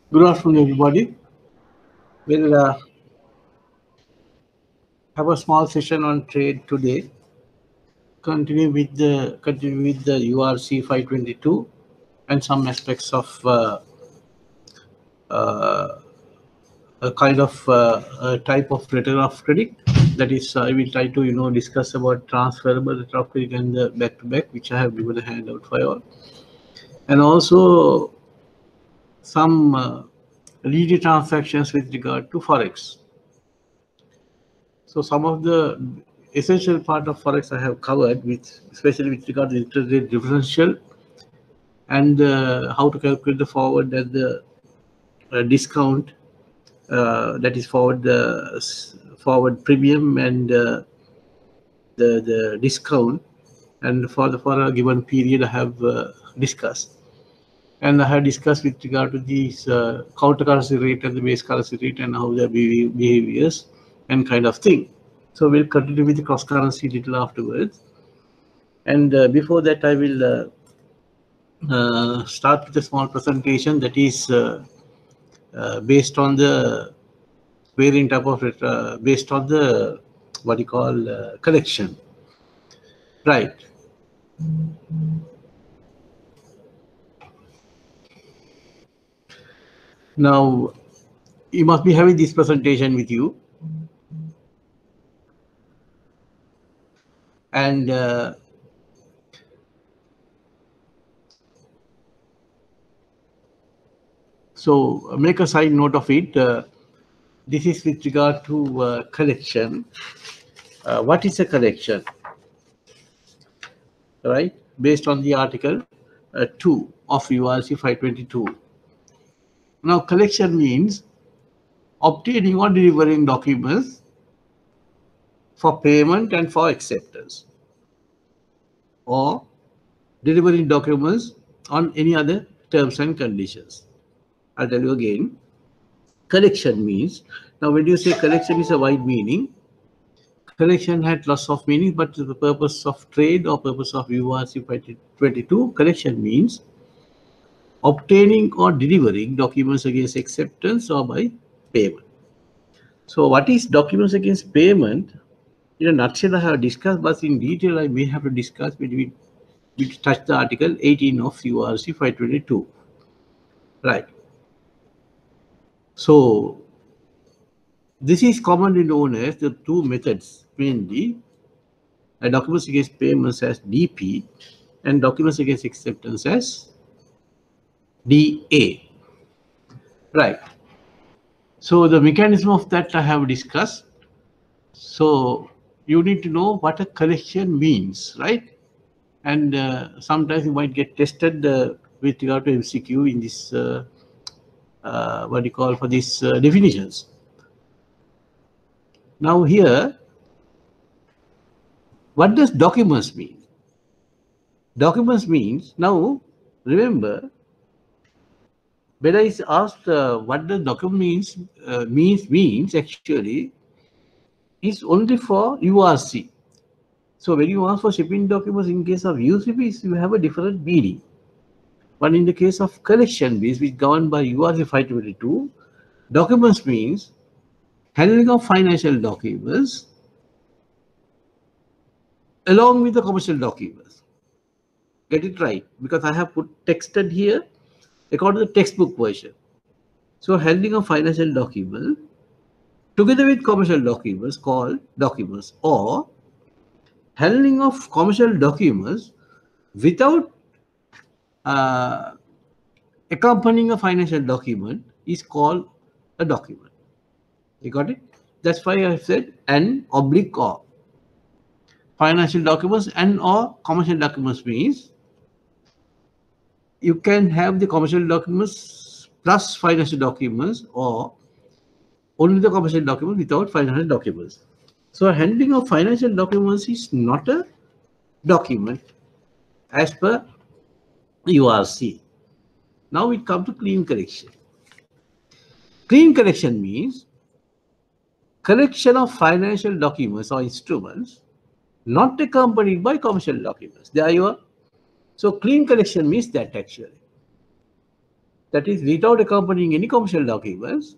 Good afternoon, everybody. We'll have a small session on trade today. Continue with the URC 522 and some aspects of uh, a kind of a type of letter of credit. That is, I will try to discuss about transferable letter of credit and the back to back, which I have given a handout for you all, and also some lead transactions with regard to forex. So some of the essential part of forex I have covered, with especially with regard to interest rate differential and how to calculate the forward and the discount, that is forward forward premium and the discount, and for a given period I have discussed. And I have discussed with regard to these counter currency rate and the base currency rate and how their behaviors and kind of thing. So we'll continue with the cross currency little afterwards. And before that, I will start with a small presentation that is based on the variant type of it, based on the what you call collection. Right. Now, you must be having this presentation with you. And so make a side note of it. This is with regard to collection. What is a collection? Right? Based on the article 2 of URC 522. Now, collection means obtaining or delivering documents for payment and for acceptance, or delivering documents on any other terms and conditions. I'll tell you again. Collection means, now when you say collection is a wide meaning, collection had lots of meanings, but the purpose of trade or purpose of URC 522, collection means obtaining or delivering documents against acceptance or by payment. So what is documents against payment? In a nutshell, I have discussed, but in detail, I may have to discuss when we touch the article 18 of URC 522. Right. So this is commonly known as the two methods, mainly documents against payments as DP and documents against acceptance as DA. Right. So the mechanism of that I have discussed. So you need to know what a collection means, right? And sometimes you might get tested with regard to MCQ in this what do you call for these definitions. Now here, what does documents mean? Documents means, now remember, when I asked what the document means actually is only for URC. So when you ask for shipping documents in case of UCBs, you have a different meaning. But in the case of collection base, which governed by URC 522, documents means handling of financial documents along with the commercial documents. Get it right, because I have put texted here according to the textbook version. So handling of financial document together with commercial documents called documents, or handling of commercial documents without uh, accompanying a financial document is called a document. You got it? That's why I said an oblique or. Financial documents and or commercial documents means you can have the commercial documents plus financial documents, or only the commercial documents without financial documents. So handling of financial documents is not a document as per URC. Now we come to clean collection. Clean collection means collection of financial documents or instruments not accompanied by commercial documents. There you are. So clean collection means that actually. That is, without accompanying any commercial documents,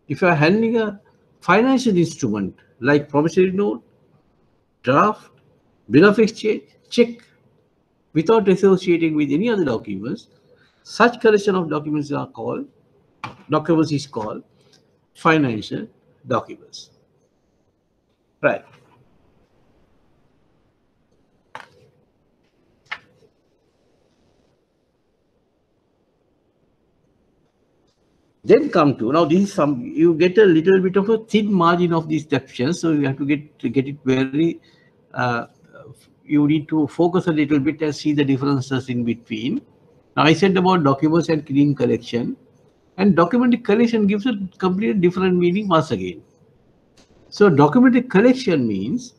if you are handling a financial instrument like promissory note, draft, bill of exchange, check, without associating with any other documents, such collection of documents is called financial documents. Right. Then come to, now this is some, you get a little bit of a thin margin of these captions, so you have to get it very, uh, you need to focus a little bit and see the differences in between. Now I said about documents and clean collection, and documented collection gives a completely different meaning once again. So documented collection means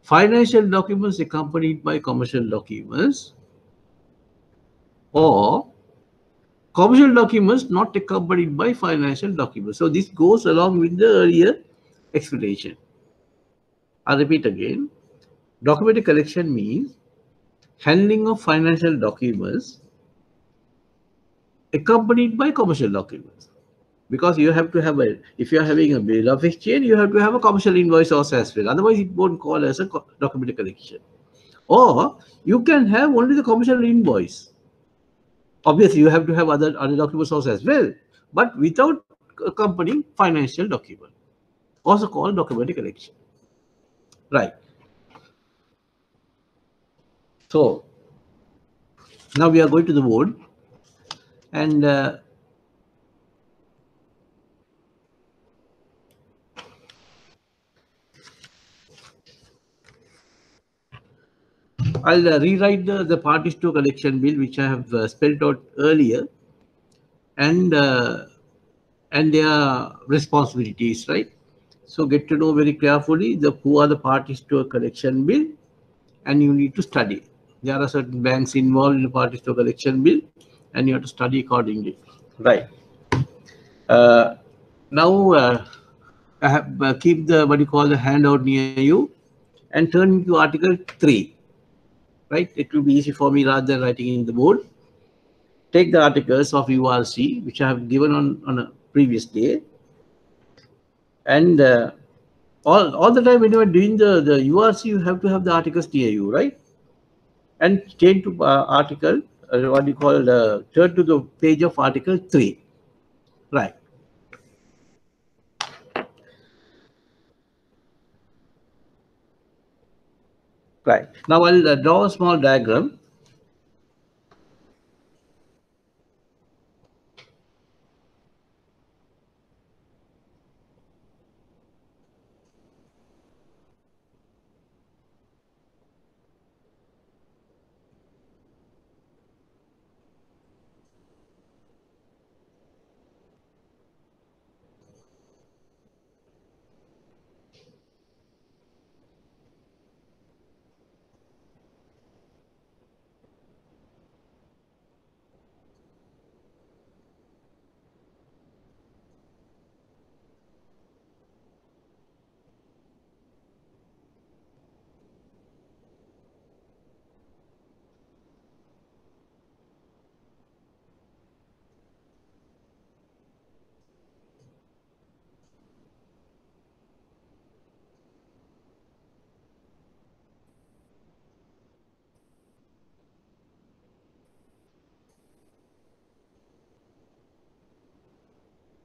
financial documents accompanied by commercial documents, or commercial documents not accompanied by financial documents. So this goes along with the earlier explanation. I'll repeat again. Documented collection means handling of financial documents accompanied by commercial documents. Because you have to have a, if you are having a bill of exchange, you have to have a commercial invoice also as well. Otherwise, it won't call as a documented collection. Or you can have only the commercial invoice. Obviously, you have to have other documents also as well, but without accompanying financial document, also called documented collection. Right. So now we are going to the board, and I'll rewrite the parties to collection bill, which I have spelled out earlier, and their responsibilities, right? So get to know very carefully the who are the parties to a collection bill, and you need to study. There are certain banks involved in the parties to a collection bill, and you have to study accordingly. Right. Now I have keep the what you call the handout near you, and turn to Article 3. Right. It will be easy for me rather than writing in the board. Take the articles of URC, which I have given on a previous day, and all the time when you are doing the URC, you have to have the articles near you, right? And change to article, what you call, turn to the page of Article 3. Right. Right. Now I'll draw a small diagram.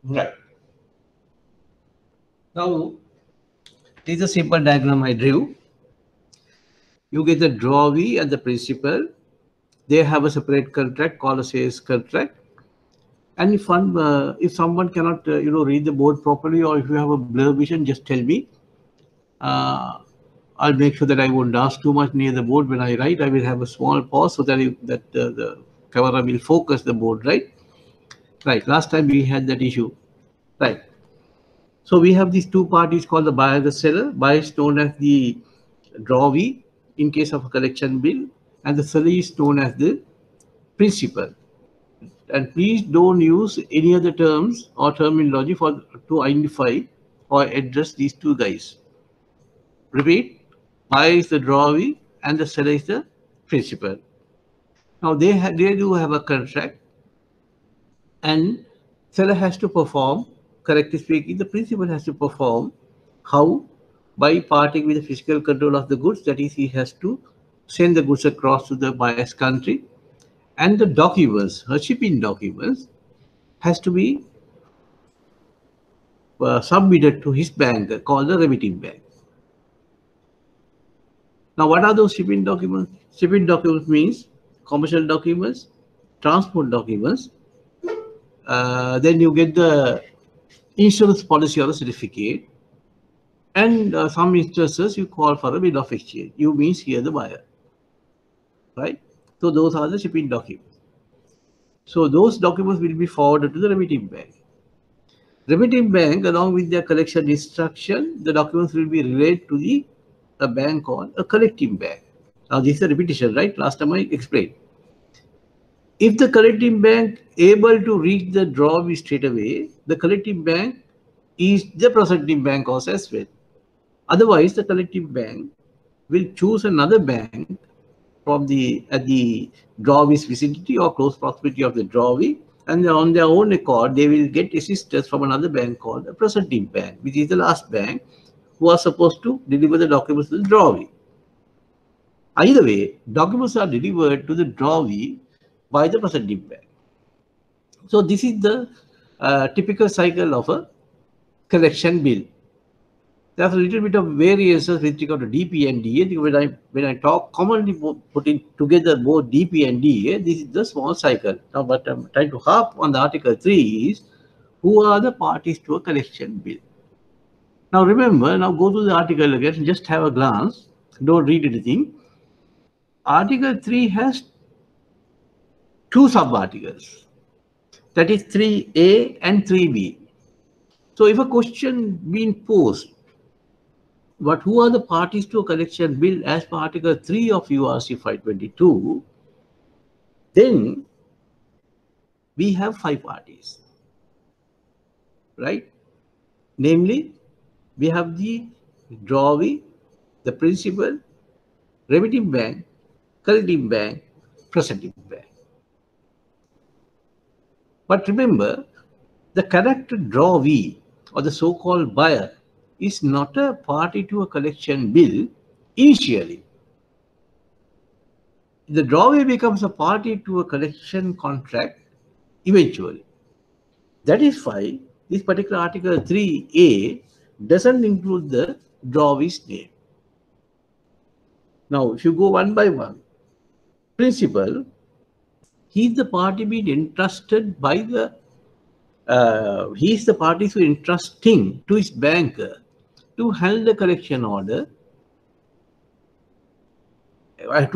Right. Now, this is a simple diagram I drew. You get the drawee and the principal. They have a separate contract called a sales contract. And if someone cannot read the board properly, or if you have a blur vision, just tell me. I'll make sure that I won't dance too much near the board when I write. I will have a small pause so that the camera will focus the board, right? Right. Last time we had that issue. Right. So we have these two parties called the buyer and the seller. Buyer is known as the drawee in case of a collection bill, and the seller is known as the principal. And please don't use any other terms or terminology to identify or address these two guys. Repeat, buyer is the drawee and the seller is the principal. Now they do have a contract, and seller has to perform, correctly speaking, the principal has to perform how? By parting with the physical control of the goods, that is, he has to send the goods across to the buyer's country, and the documents, her shipping documents, has to be submitted to his bank called the remitting bank. Now, what are those shipping documents? Shipping documents means commercial documents, transport documents. Then you get the insurance policy or the certificate, and some instances you call for a bill of exchange. You means here the buyer, right? So those are the shipping documents. So those documents will be forwarded to the remitting bank. Remitting bank, along with their collection instruction, the documents will be relayed to a bank called a collecting bank. Now this is a repetition, right? Last time I explained. If the collecting bank able to reach the drawee straight away, the collecting bank is the processing bank also as well. Otherwise, the collecting bank will choose another bank from at the drawee's vicinity or close proximity of the drawee, and on their own accord, they will get assistance from another bank called a presenting bank, which is the last bank who are supposed to deliver the documents to the drawee. Either way, documents are delivered to the drawee by the presenting bank. So this is the typical cycle of a collection bill. There's a little bit of variances with regard to DP and DA. When I talk commonly putting together both DP and DA, this is the small cycle. Now, what I'm trying to harp on the Article 3 is who are the parties to a collection bill. Now remember, now go to the article again and just have a glance. Don't read anything. Article 3 has two sub-articles. That is 3A and 3B. So if a question being posed, but who are the parties to a collection bill as per Article 3 of URC 522, then we have 5 parties, right? Namely, we have the drawee, the principal, remitting bank, collecting bank, presenting bank. But remember, the character drawee or the so-called buyer is not a party to a collection bill initially. The drawee becomes a party to a collection contract eventually. That is why this particular Article 3A doesn't include the drawee's name. Now, if you go one by one, principal, he is the party being entrusted by the, he is the party who entrusting to his banker to handle the collection order, right?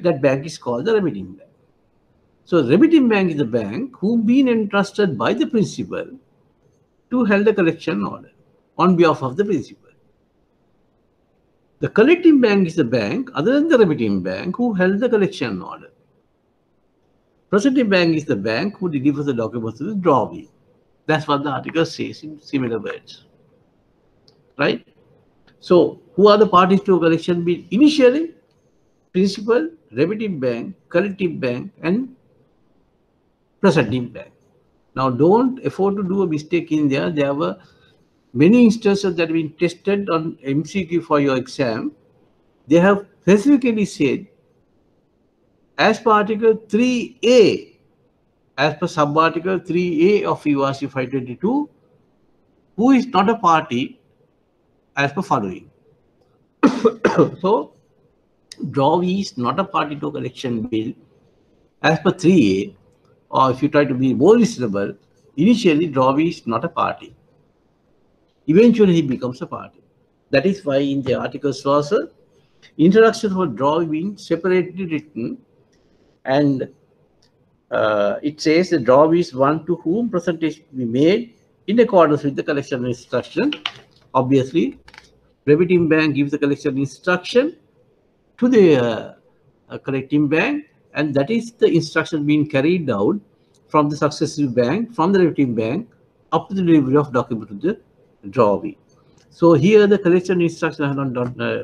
That bank is called the remitting bank. So remitting bank is the bank who been entrusted by the principal to handle the collection order on behalf of the principal. The collecting bank is the bank other than the remitting bank who held the collection order. Presenting bank is the bank who delivers the documents to the drawee. That's what the article says in similar words, right? So who are the parties to a collection bill initially? Principal, remitting bank, collecting bank, and presenting bank. Now don't afford to do a mistake in there. There were many instances that have been tested on MCQ for your exam. They have specifically said, as per Article 3A, as per sub-article 3A of URC 522, who is not a party as per following. So, drawee is not a party to a collection bill as per 3A, or if you try to be more reasonable, initially drawee is not a party. Eventually he becomes a party. That is why in the articles also, introduction for drawee being separately written, and it says the drawee is one to whom presentation be made in accordance with the collection instruction. Obviously, remitting bank gives the collection instruction to the collecting bank, and that is the instruction being carried out from the successive bank, from the remitting bank, up to the delivery of document to the drawee. So here the collection instruction are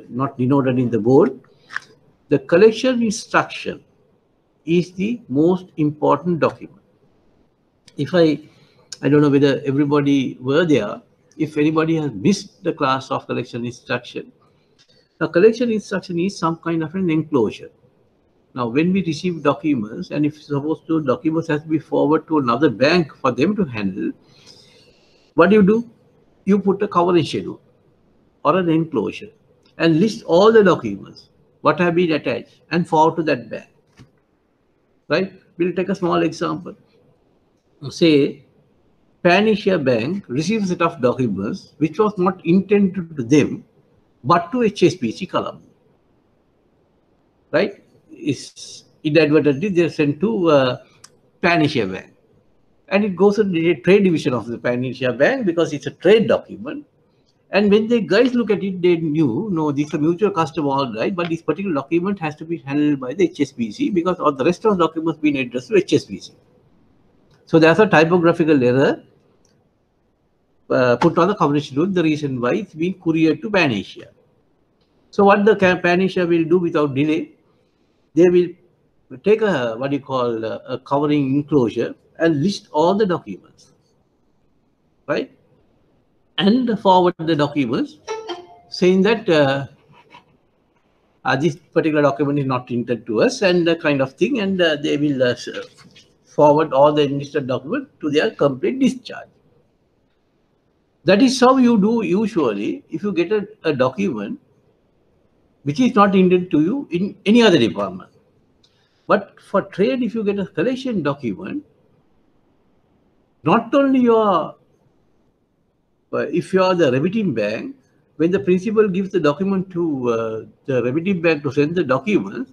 not denoted in the board. The collection instruction is the most important document. If I don't know whether everybody were there, if anybody has missed the class of collection instruction, a collection instruction is some kind of an enclosure. Now, when we receive documents, and if suppose the documents has to be forwarded to another bank for them to handle, what do? You put a covering schedule or an enclosure and list all the documents, what have been attached, and forward to that bank. Right? We'll take a small example. Say, Pan Asia Bank receives a set of documents which was not intended to them, but to HSBC Colombo. Right? Is inadvertently they are sent to Pan Asia Bank, and it goes to the trade division of the Pan Asia Bank because it's a trade document. And when the guys look at it, they knew, no, this is a mutual customer, all right, but this particular document has to be handled by the HSBC because all the rest of the documents being addressed to HSBC. So there's a typographical error put on the coverage schedule, the reason why it's been couriered to Pan Asia. So what the Pan Asia will do without delay, they will take a what you call a covering enclosure and list all the documents, right? And forward the documents saying that this particular document is not intended to us and kind of thing, and they will forward all the enlisted documents to their complete discharge. That is how you do usually if you get a document which is not intended to you in any other department. But for trade, if you get a collection document, not only if you are the remitting bank, when the principal gives the document to the remitting bank to send the documents,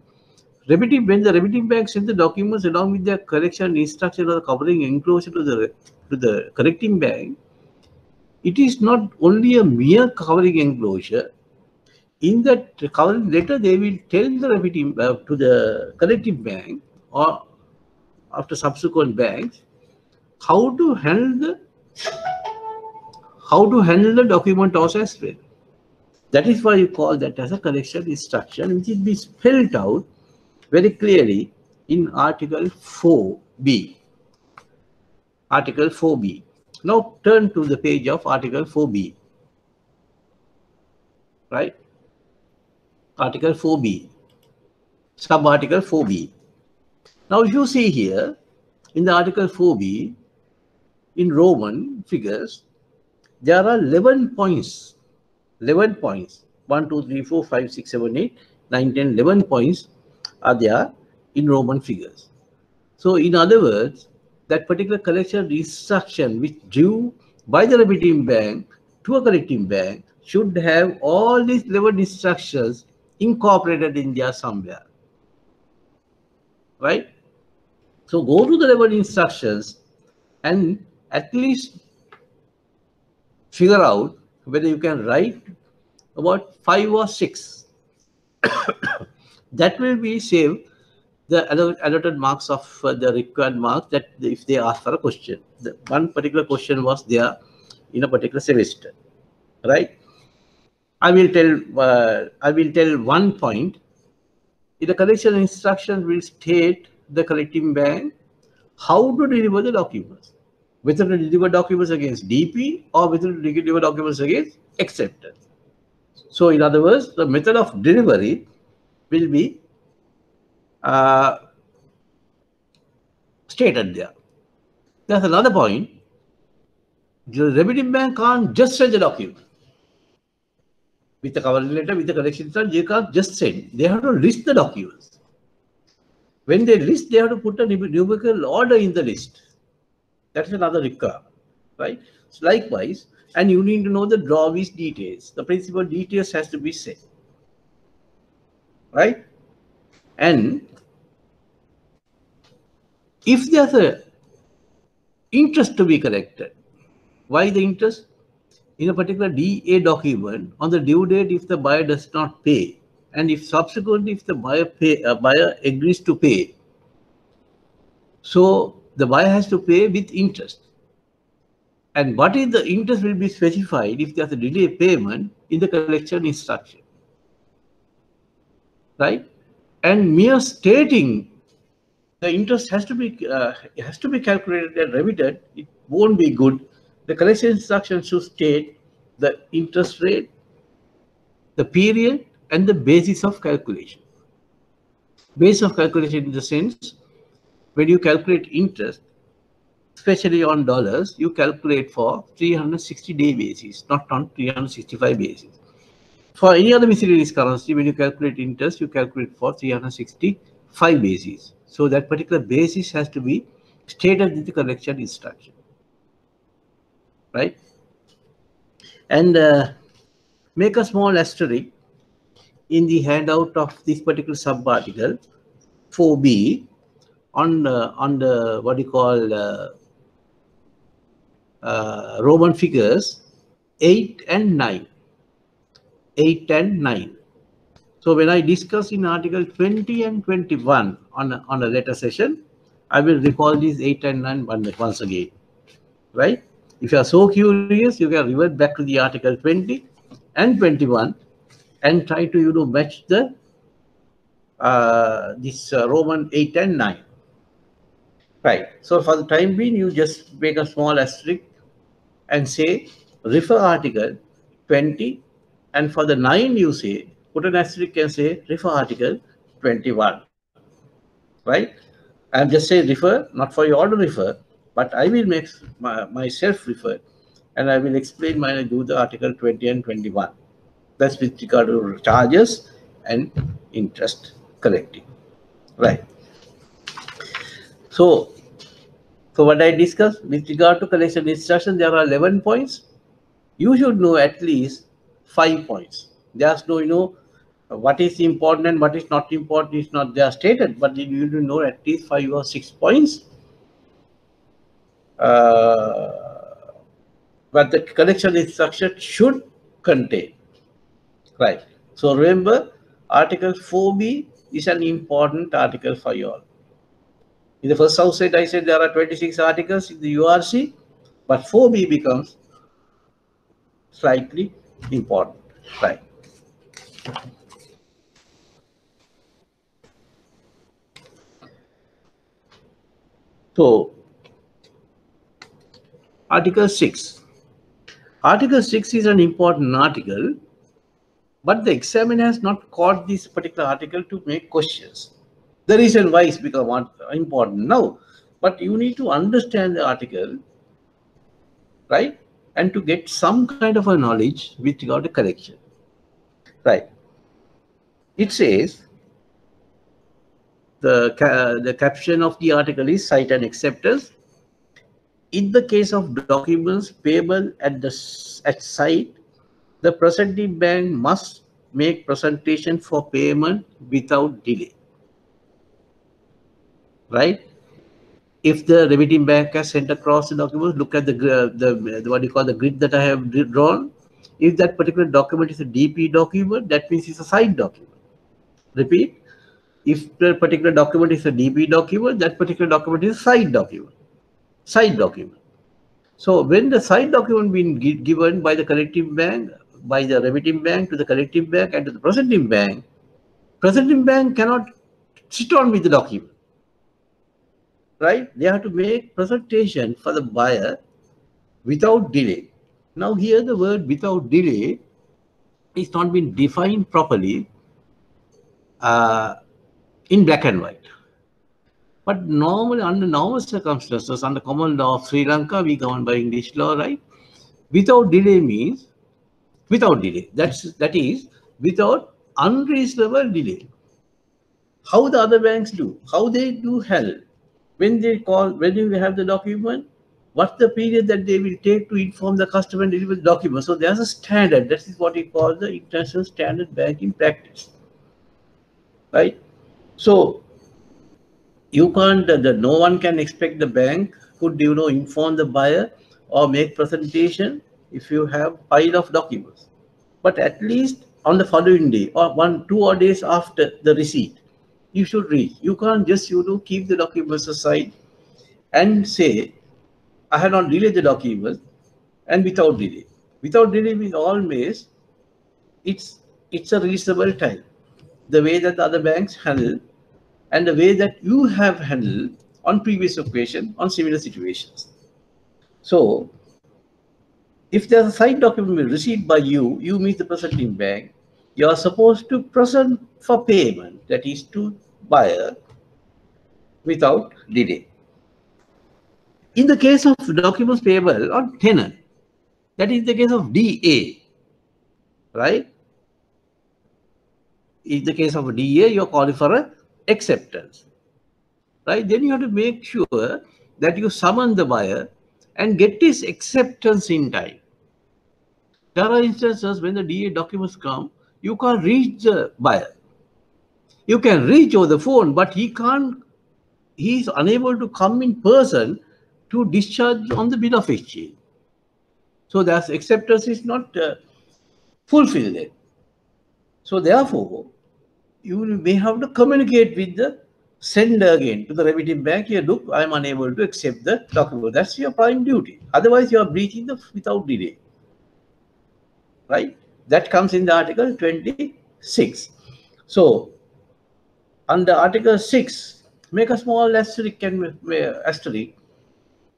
when the remitting bank sends the documents along with their collection instruction or covering enclosure to the collecting bank, it is not only a mere covering enclosure. In that covering letter, they will tell the remitting to the collecting bank or after subsequent banks how to handle the document also as well. That is why you call that as a collection instruction, which is be spelled out very clearly in Article 4B. Article 4B. Now turn to the page of Article 4B. Right? Article 4B. Sub-Article 4B. Now you see here in the Article 4B, in Roman figures, there are 11 points. 11 points. 1, 2, 3, 4, 5, 6, 7, 8, 9, 10, 11 points are there in Roman figures. So in other words, that particular collection instruction which due by the remitting bank to a collecting bank should have all these 11 instructions incorporated in there somewhere. Right? So go to the 11 instructions and at least figure out whether you can write about 5 or 6. That will be save the allotted marks of the required marks that if they ask for a question. The one particular question was there in a particular semester, right? I will tell 1 point. In the collection instructions will state the collecting bank how to deliver the documents, whether to deliver documents against DP or whether to deliver documents against acceptance. So in other words, the method of delivery will be stated there. There's another point. The remitting bank can't just send the document. With the covering letter, with the collection instruction, they can't just send. They have to list the documents. When they list, they have to put a numerical order in the list. That's another requirement, right? So likewise, and you need to know the drawings details. The principal details has to be set, right? And if there's a interest to be collected, why the interest? In a particular DA document, on the due date, if the buyer does not pay, and if subsequently if the buyer agrees to pay, so the buyer has to pay with interest. And what is the interest will be specified if there's a delay payment in the collection instruction, right? And mere stating the interest has to be calculated and remitted. It won't be good. The collection instruction should state the interest rate, the period, and the basis of calculation. Basis of calculation in the sense, when you calculate interest, especially on dollars, you calculate for 360-day basis, not on 365 basis. For any other miscellaneous currency, when you calculate interest, you calculate for 365 basis. So that particular basis has to be stated in the collection instruction, right? And make a small asterisk in the handout of this particular sub-article 4B on the what you call Roman figures 8 and 9. 8 and 9. So when I discuss in article 20 and 21 on a later session, I will recall these 8 and 9 once again, right? If you are so curious, you can revert back to the article 20 and 21 and try to match the this Roman 8 and 9. Right. So for the time being, you just make a small asterisk and say refer article 20, and for the 9 you say put an asterisk and say refer article 21. Right. I'm just saying refer, not for you all to refer, but I will make myself refer, and I will explain when I do the article 20 and 21. That's with regard to charges and interest collecting. Right. So what I discussed with regard to collection instruction, there are 11 points. You should know at least 5 points. There's no, what is important and what is not important is not there stated, but you need to know at least 5 or 6 points. But the collection instruction should contain. Right. So remember, Article 4B is an important article for you all. In the first outset, I said there are 26 articles in the URC, but 4B becomes slightly important. Right. So, Article 6. Article 6 is an important article, but the examiner has not caught this particular article to make questions. The reason why it's become important now, but you need to understand the article, right? And to get some kind of a knowledge with regard to collection. Right. It says, the caption of the article is cite and acceptors. In the case of documents payable at site, the presenting bank must make presentation for payment without delay. Right? If the remitting bank has sent across the document, look at the what you call the grid that I have drawn. If that particular document is a DP document, that means it's a side document. Repeat. If the particular document is a DP document, that particular document is a side document. Side document. So when the side document being given by the collecting bank, by the remitting bank to the collecting bank and to the presenting bank cannot sit on with the document. Right? They have to make presentation for the buyer without delay. Now here the word without delay is not been defined properly in black and white. But normally, under normal circumstances, under common law of Sri Lanka, we govern by English law, right? Without delay means without delay. That is without unreasonable delay. How the other banks do? How they do help? When you have the document, what's the period that they will take to inform the customer and deliver the document? So there's a standard. That is what we call the international standard banking practice, right? So you can't. No one can expect the bank could inform the buyer or make presentation if you have pile of documents. But at least on the following day or 2 days after the receipt, you should read. You can't just keep the documents aside and say, I have not delayed the document, and without delay. Without delay means always it's a reasonable time. The way that the other banks handle and the way that you have handled on previous occasion on similar situations. So, if there's a signed document received by you, you meet the presenting bank, you are supposed to present for payment, that is to buyer, without delay. In the case of documents payable on tenant, that is the case of DA, right? In the case of DA, you're calling for an acceptance, right? Then you have to make sure that you summon the buyer and get his acceptance in time. There are instances when the DA documents come, you can't reach the buyer. You can reach over the phone, but he is unable to come in person to discharge on the bill of exchange. So that acceptance is not fulfilled there. So therefore, you may have to communicate with the sender again to the remitting bank. Here, look, I am unable to accept the document. That's your prime duty. Otherwise, you are breaching the without delay. Right? That comes in the Article 26. So, under Article 6, make a small asterisk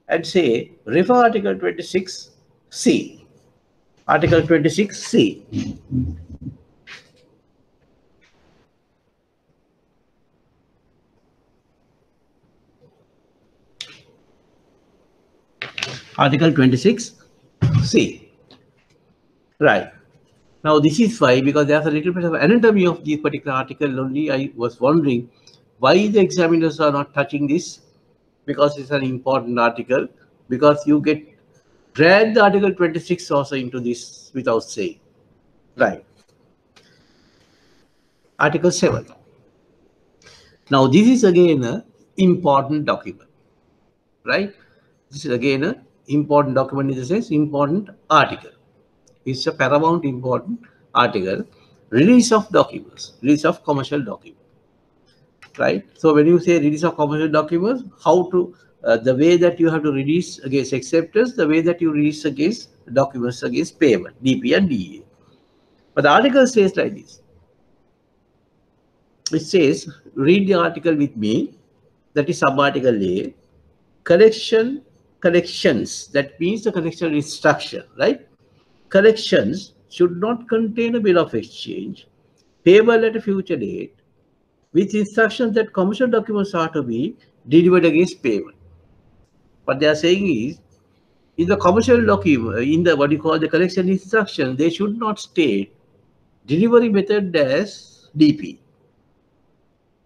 and say, refer Article 26C. Article 26C. Article 26C. Right. Now, this is why, because there's a little bit of anatomy of this particular article only. I was wondering why the examiners are not touching this, because it's an important article, because you get dragged the Article 26 also into this without saying. Right. Article 7. Now, this is again an important document. Right. This is again an important document in the sense important article. It's a paramount important article. Release of documents, release of commercial documents. Right. So when you say release of commercial documents, how to the way that you have to release against acceptance, the way that you release against documents against payment, DP and DA. But the article says like this. It says, read the article with me. That is sub-article A. Collections. That means the collection instruction, right? Collections should not contain a bill of exchange payable at a future date with instructions that commercial documents are to be delivered against payment. What they are saying is, in the commercial document, in the what you call the collection instruction, they should not state delivery method as DP.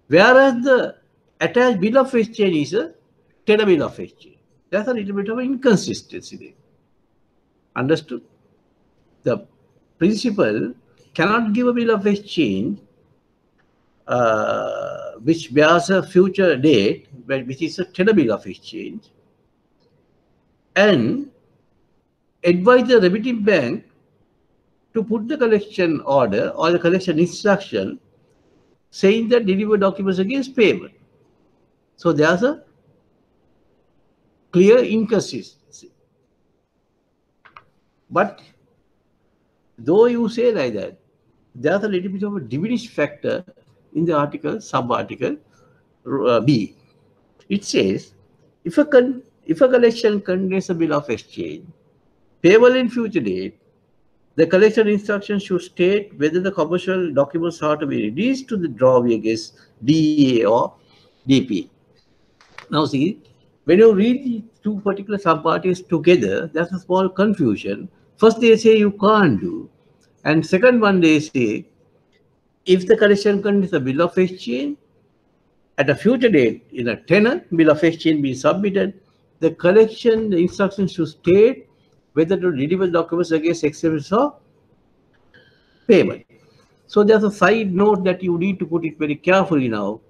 Whereas the attached bill of exchange is a tender bill of exchange. There's a little bit of inconsistency there. Understood? The principal cannot give a bill of exchange which bears a future date, which is a tender bill of exchange, and advise the remitting bank to put the collection order or the collection instruction saying that deliver documents against payment. So there's a clear inconsistency. But though you say like that, there's a little bit of a diminished factor in the article, sub-article B. It says, if a collection contains a bill of exchange payable in future date, the collection instruction should state whether the commercial documents are to be released to the drawee against DA or DP. Now see, when you read the two particular sub-parties together, there's a small confusion. First they say you can't do, and second one they say, if the collection contains a bill of exchange, at a future date in a tenor, bill of exchange be submitted, the collection instruction should state whether to deliver documents against acceptance or payment. So there's a side note that you need to put it very carefully now.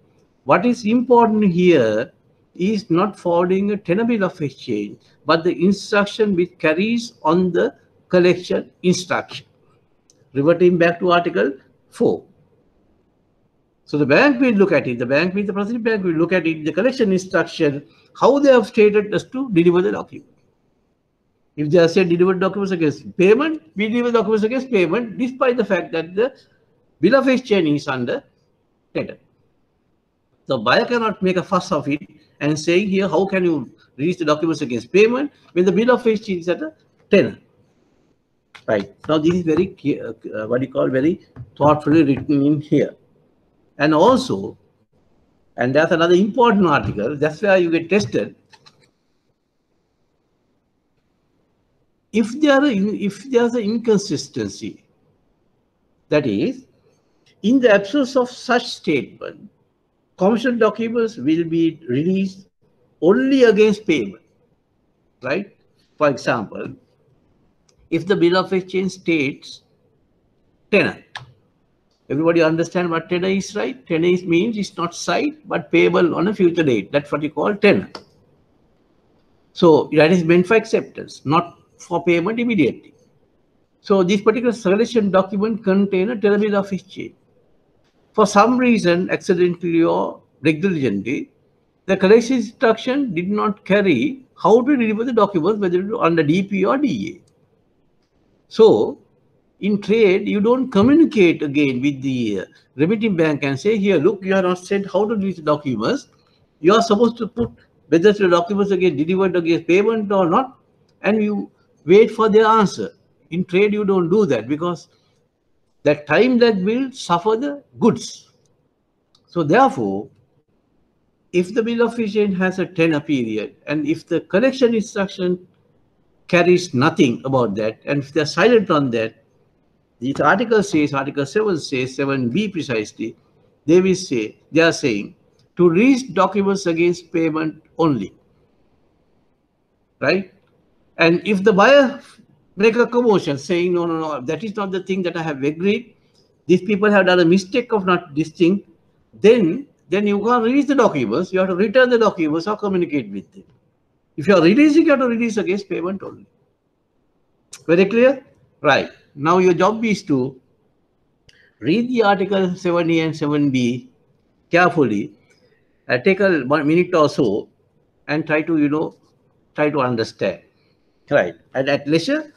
What is important here is not forwarding a tenor bill of exchange, but the instruction which carries on the collection instruction. Reverting back to Article 4. So the bank will look at it, the bank means the president bank will look at it, the collection instruction, how they have stated us to deliver the document. If they have said deliver documents against payment, we deliver documents against payment, despite the fact that the bill of exchange is under tender. the buyer cannot make a fuss of it and saying here, how can you release the documents against payment when the bill of exchange is at a tenor? Right. Now this is very, what you call, very thoughtfully written in here. And also, and that's another important article, that's where you get tested. If there's an inconsistency, that is, in the absence of such statement, commercial documents will be released only against payment, right? For example, if the bill of exchange states tenor, everybody understand what tenor is, right? Tenor means it's not signed but payable on a future date. That's what you call tenor. So that is meant for acceptance, not for payment immediately. So this particular suggestion document contains a tenor bill of exchange. For some reason, accidentally or negligently, the collection instruction did not carry how to deliver the documents, whether under DP or DA. So, in trade, you don't communicate again with the remitting bank and say, here, look, you are not said how to release the documents. You are supposed to put whether the documents again delivered against payment or not, and you wait for their answer. In trade, you don't do that because that time that will suffer the goods. So therefore, if the bill of exchange has a tenor period, and if the collection instruction carries nothing about that, and if they're silent on that, this article says, Article 7 says, 7b precisely, they are saying to release documents against payment only, right? And if the buyer make a commotion saying, no, that is not the thing that I have agreed, these people have done a mistake of not this thing, then you can't release the documents, you have to return the documents or communicate with them. If you are releasing, you have to release against payment only. Very clear? Right. Now your job is to read the article 7A and 7B carefully, take a 1 minute or so and try to understand. Right. And at leisure,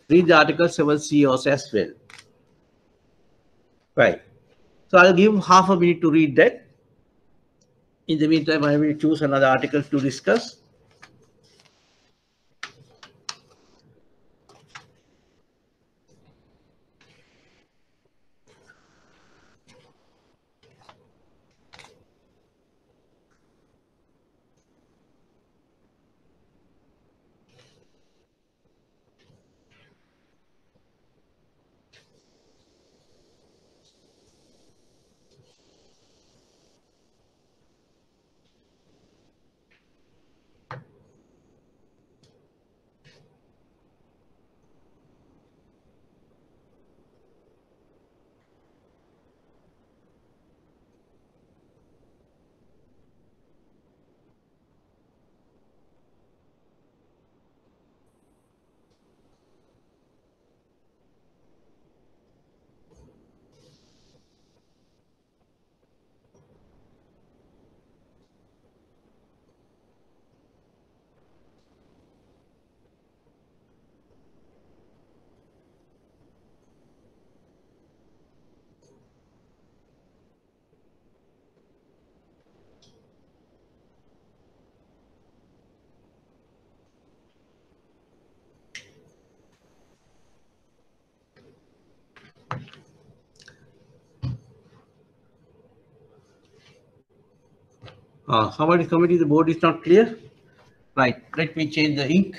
read the article 7C also as well. Right. So I'll give half a minute to read that. In the meantime, I will choose another article to discuss. Somebody committee, the board is not clear. Right. Let me change the ink.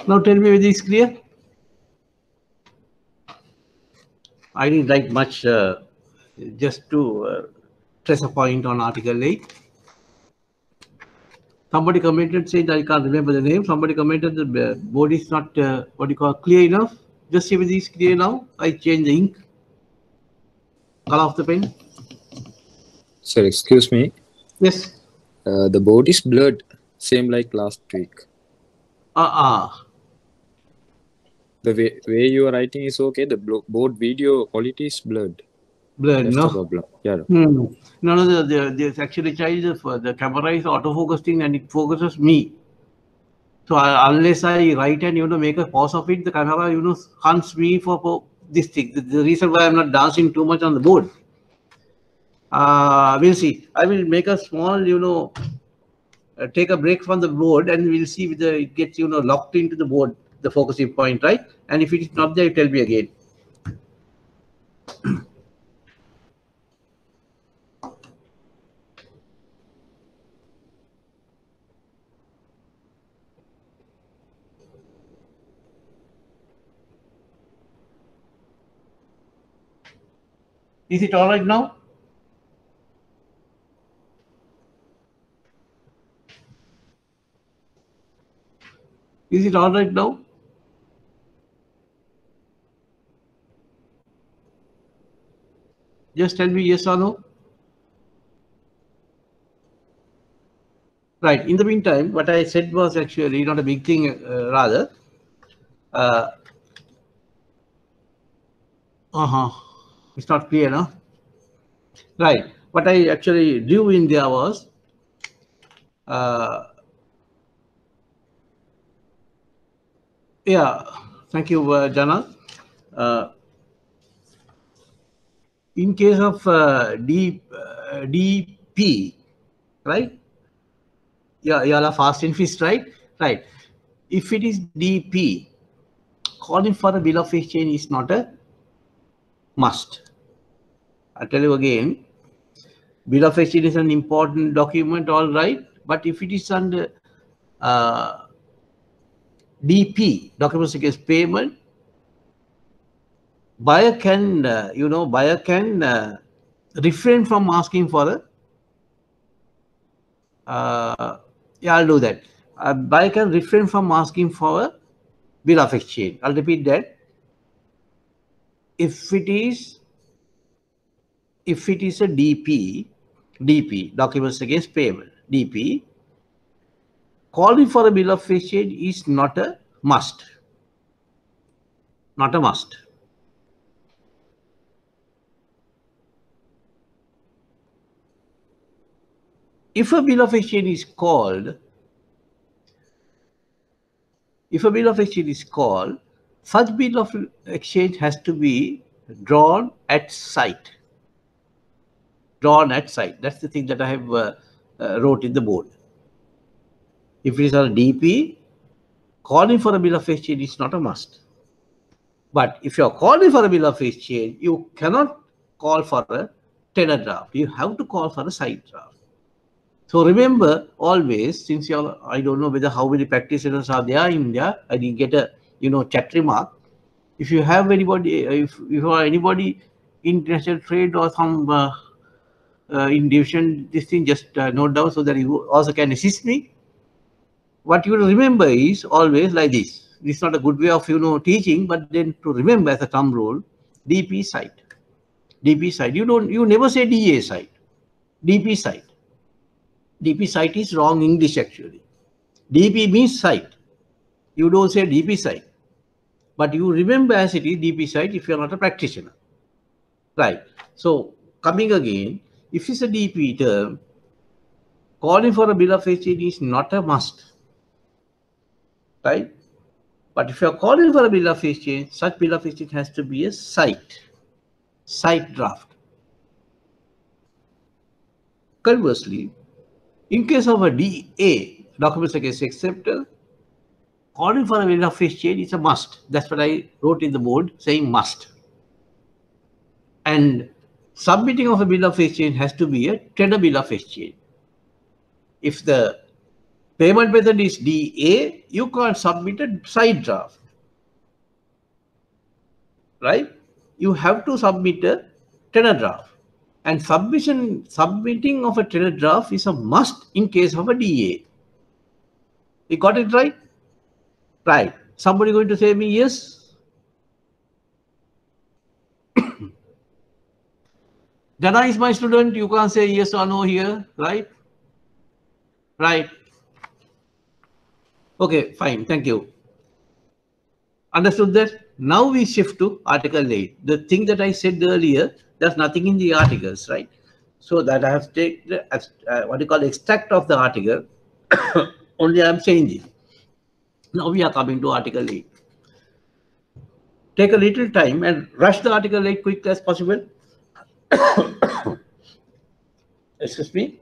Now tell me whether it's clear. I didn't write much, just to stress a point on Article 8. Somebody commented saying, I can't remember the name. Somebody commented the board is not clear enough. Just see if it is clear now. I change the ink color of the pen. Sir, excuse me. Yes. The board is blurred, same like last week. The way you are writing is okay. The board video quality is blurred. Blurred, That's no? the problem. Yeah. No, there's actually change the camera is autofocusing and it focuses me. So unless I write and make a pause of it, the camera hunts me for this thing. The reason why I'm not dancing too much on the board. We'll see. I will make a small take a break from the board and we'll see whether it gets locked into the board, the focusing point, right? And if it is not there, tell me again. Is it all right now? Is it all right now? Just tell me yes or no. Right. In the meantime, what I said was actually not a big thing, rather. It's not clear, no? Right. What I actually drew in there was yeah. Thank you, Jana. In case of DP, right? Yeah, you all are fast and fist, right? Right. If it is DP, calling for a bill of exchange is not a must. I'll tell you again. Bill of exchange is an important document, all right. But if it is under DP, documents against payment, buyer can refrain from asking for a yeah, I'll do that. Buyer can refrain from asking for a bill of exchange. I'll repeat that. If it is a DP, documents against payment, DP, calling for a bill of exchange is not a must. Not a must. If a bill of exchange is called, such bill of exchange has to be drawn at sight. Drawn at sight. That's the thing that I have wrote in the board. If it is a DP, calling for a bill of exchange is not a must. But if you are calling for a bill of exchange, you cannot call for a tender draft. You have to call for a side draft. So remember always, since you're, I don't know whether how many practitioners are there in India, I didn't get a chat remark. If you have anybody, if you are anybody in international trade or some in division, this thing just note down so that you also can assist me. What you will remember is always like this. This is not a good way of teaching, but then to remember as a thumb rule, DP site. DP site. You never say DA site. DP site. DP site is wrong English actually. DP means site. You don't say DP site. But you remember as it is DP site if you are not a practitioner. Right. So coming again, if it's a DP term, calling for a bill of exchange is not a must. Right? But if you are calling for a bill of exchange, such bill of exchange has to be a site draft. Conversely, in case of a DA, documents against acceptor, calling for a bill of exchange is a must. That's what I wrote in the board saying must. And submitting of a bill of exchange has to be a tender bill of exchange. If the payment method is DA, you can't submit a side draft. Right? You have to submit a tender draft. And submitting of a tender draft is a must in case of a DA. He got it right? Right. Somebody going to say me yes? Dana is my student. You can't say yes or no here, right? Right. Okay, fine. Thank you. Understood that? Now we shift to Article 8. The thing that I said earlier, there's nothing in the articles, right? So that I have taken what you call extract of the article. Only I'm changing. Now we are coming to Article 8. Take a little time and rush the Article 8 quick as possible. Excuse me.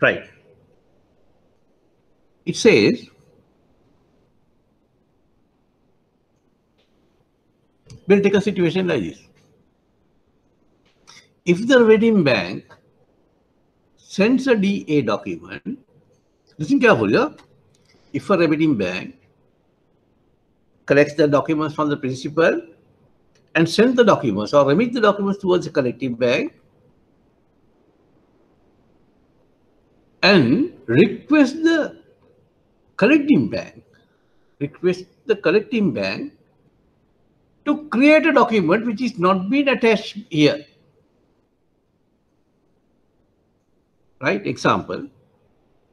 Right. It says, we'll take a situation like this. If the Redeem Bank sends a DA document, listen carefully, yeah? If a Redeem Bank collects the documents from the principal and sends the documents or remit the documents towards the collecting bank and request the collecting bank to create a document which is not been attached here. Right? Example,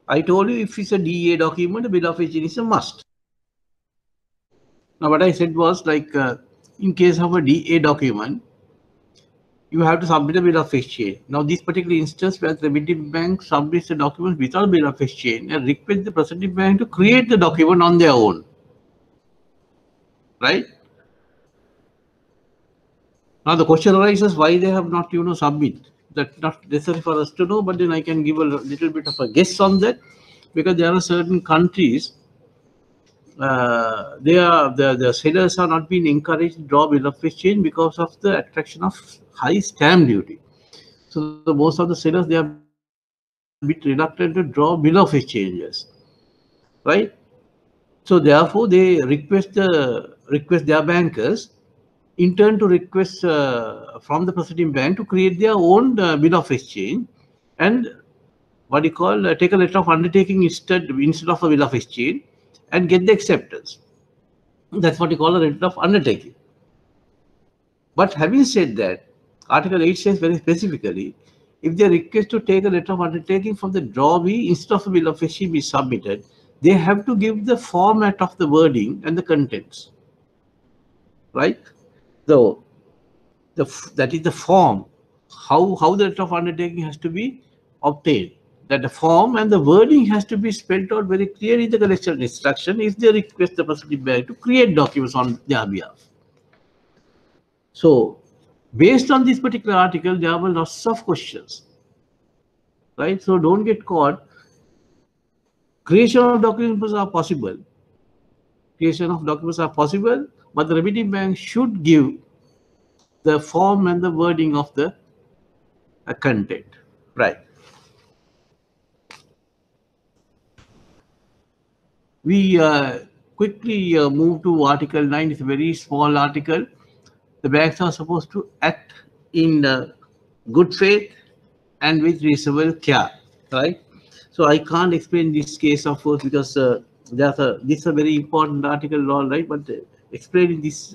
I told you if it's a DA document, a bill of exchange is a must. Now what I said was like in case of a DA document, you have to submit a bill of exchange. Now this particular instance where the remitting bank submits the document without bill of exchange and request the presenting bank to create the document on their own. Right? Now the question arises why they have not, submit. That's not necessary for us to know, but then I can give a little bit of a guess on that, because there are certain countries, the sellers are not being encouraged to draw bill of exchange because of the attraction of high stamp duty. So most of the sellers, they are a bit reluctant to draw bill of exchanges, right? So therefore, they request their bankers in turn to request from the presenting bank to create their own bill of exchange and what you call take a letter of undertaking instead of a bill of exchange and get the acceptance. That's what you call a letter of undertaking. But having said that, Article 8 says very specifically, if they request to take a letter of undertaking from the drawee instead of a bill of exchange be submitted, they have to give the format of the wording and the contents. Right? So that is the form, how the letter of undertaking has to be obtained. That the form and the wording has to be spelled out very clearly in the collection instruction if they request the presenting bank to create documents on their behalf. So, based on this particular article, there were lots of questions, right? So, don't get caught. Creation of documents are possible. But the remitting bank should give the form and the wording of the content, right? We quickly move to Article 9. It's a very small article. The banks are supposed to act in good faith and with reasonable care, right? So I can't explain this case, of course, because this is a very important article law, right? But explaining this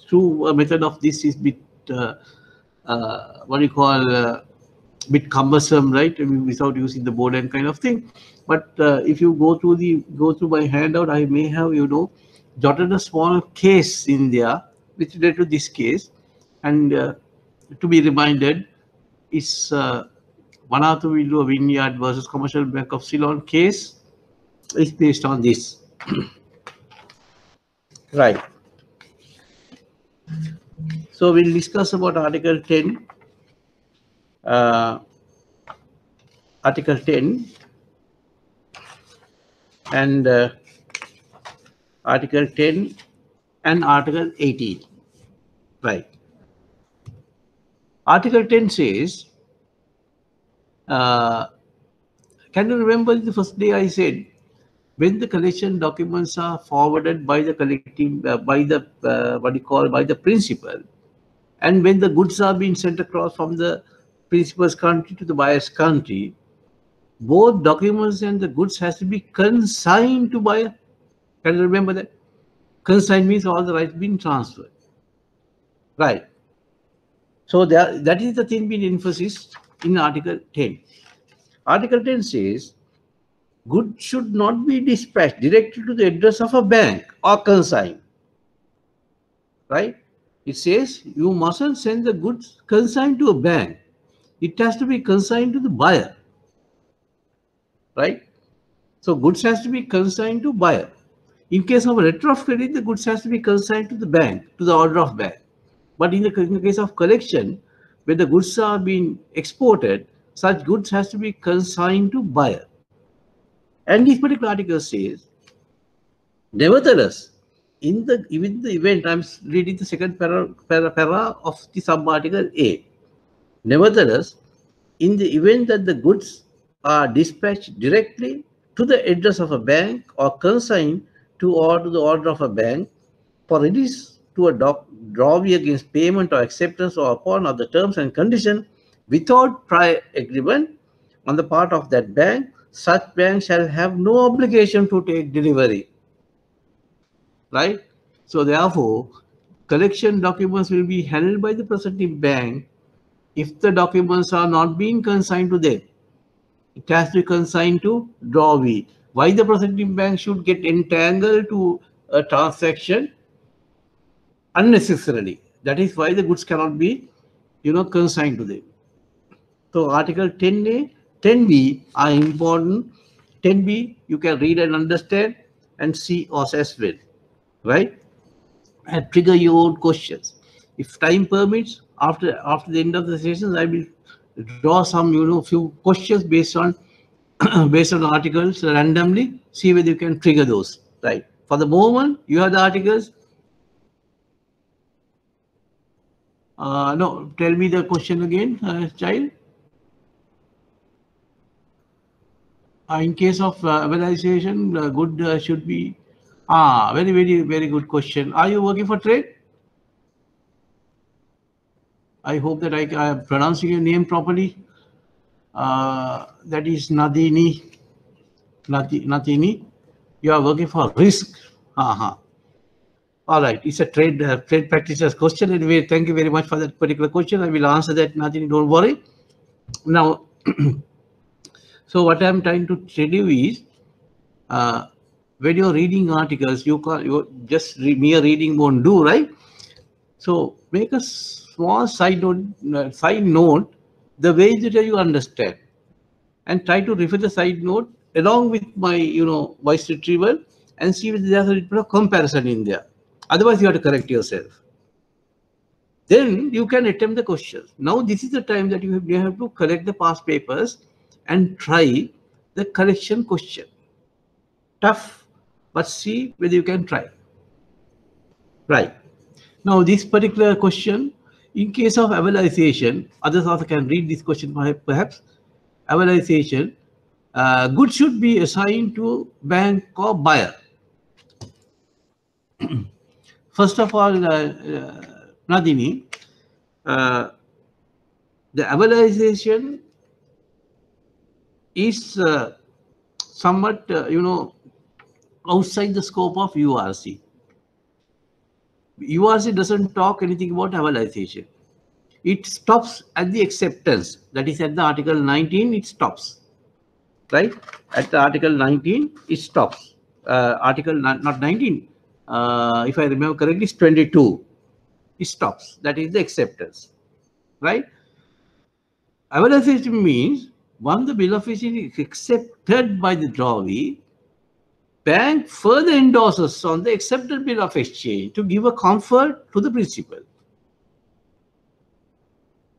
through a method of this is bit bit cumbersome, right? I mean, without using the board and kind of thing. But if you go through my handout, I may have jotted a small case in there which related to this case, and to be reminded, is Vanathu Vineyard versus Commercial Bank of Ceylon case is based on this. Right. So we'll discuss about Article 10. Article 10 and Article 10 and Article 18. Right. Article 10 says, can you remember the first day I said, when the collection documents are forwarded by the collecting, by the by the principal, And when the goods are being sent across from the principal's country to the buyer's country, both documents and the goods has to be consigned to buyer. Can you remember that? Consigned means all the rights being transferred. Right. So that is the thing being emphasized in Article 10. Article 10 says, goods should not be dispatched directly to the address of a bank or consigned. Right? It says you mustn't send the goods consigned to a bank. It has to be consigned to the buyer. Right? So goods has to be consigned to buyer. In case of a letter of credit, the goods has to be consigned to the bank, to the order of bank. But in the case of collection, when the goods are being exported, such goods has to be consigned to buyer. And this particular article says, nevertheless, in the event, I'm reading the second para of the sub-article A. Nevertheless, in the event that the goods are dispatched directly to the address of a bank or consigned to the order of a bank for release to a drawee against payment or acceptance or upon other terms and conditions without prior agreement on the part of that bank, such bank shall have no obligation to take delivery. Right? So therefore, collection documents will be held by the presenting bank if the documents are not being consigned to them. It has to be consigned to drawee. Why the presenting bank should get entangled to a transaction unnecessarily? That is why the goods cannot be, consigned to them. So Article 10A, 10B are important. 10B you can read and understand, and see us as well, right? And trigger your own questions. If time permits, after the end of the session, I will draw some, few questions based on based on articles randomly. See whether you can trigger those. Right. For the moment, you have the articles. No, tell me the question again, child. In case of evaluation, good should be. Very, very, very good question. Are you working for trade? I hope that I am pronouncing your name properly. That is Nadini. Nadini. You are working for risk. All right. It's a trade practitioner's question. Anyway, thank you very much for that particular question. I will answer that, Nadini. Don't worry. Now, so what I'm trying to tell you is, when you're reading articles, you just mere reading won't do, right? So make a small side note the way that you understand, and try to refer the side note along with my voice retrieval, and see if there's a little bit of comparison in there. Otherwise, you have to correct yourself. Then you can attempt the questions. Now this is the time that you have to correct the past papers and try the correction question. Tough, but see whether you can try. Right. Now this particular question, in case of avalization, others also can read this question perhaps. Avalization, goods should be assigned to bank or buyer. First of all, Nadini, the avalization is somewhat, outside the scope of URC. URC doesn't talk anything about avalization. It stops at the acceptance. That is at the Article 19, it stops. Right? At the Article 19, it stops. Article not 19, if I remember correctly, it's 22. It stops. That is the acceptance. Right? Avalization means once the bill of exchange is accepted by the drawee, bank further endorses on the accepted bill of exchange to give a comfort to the principal.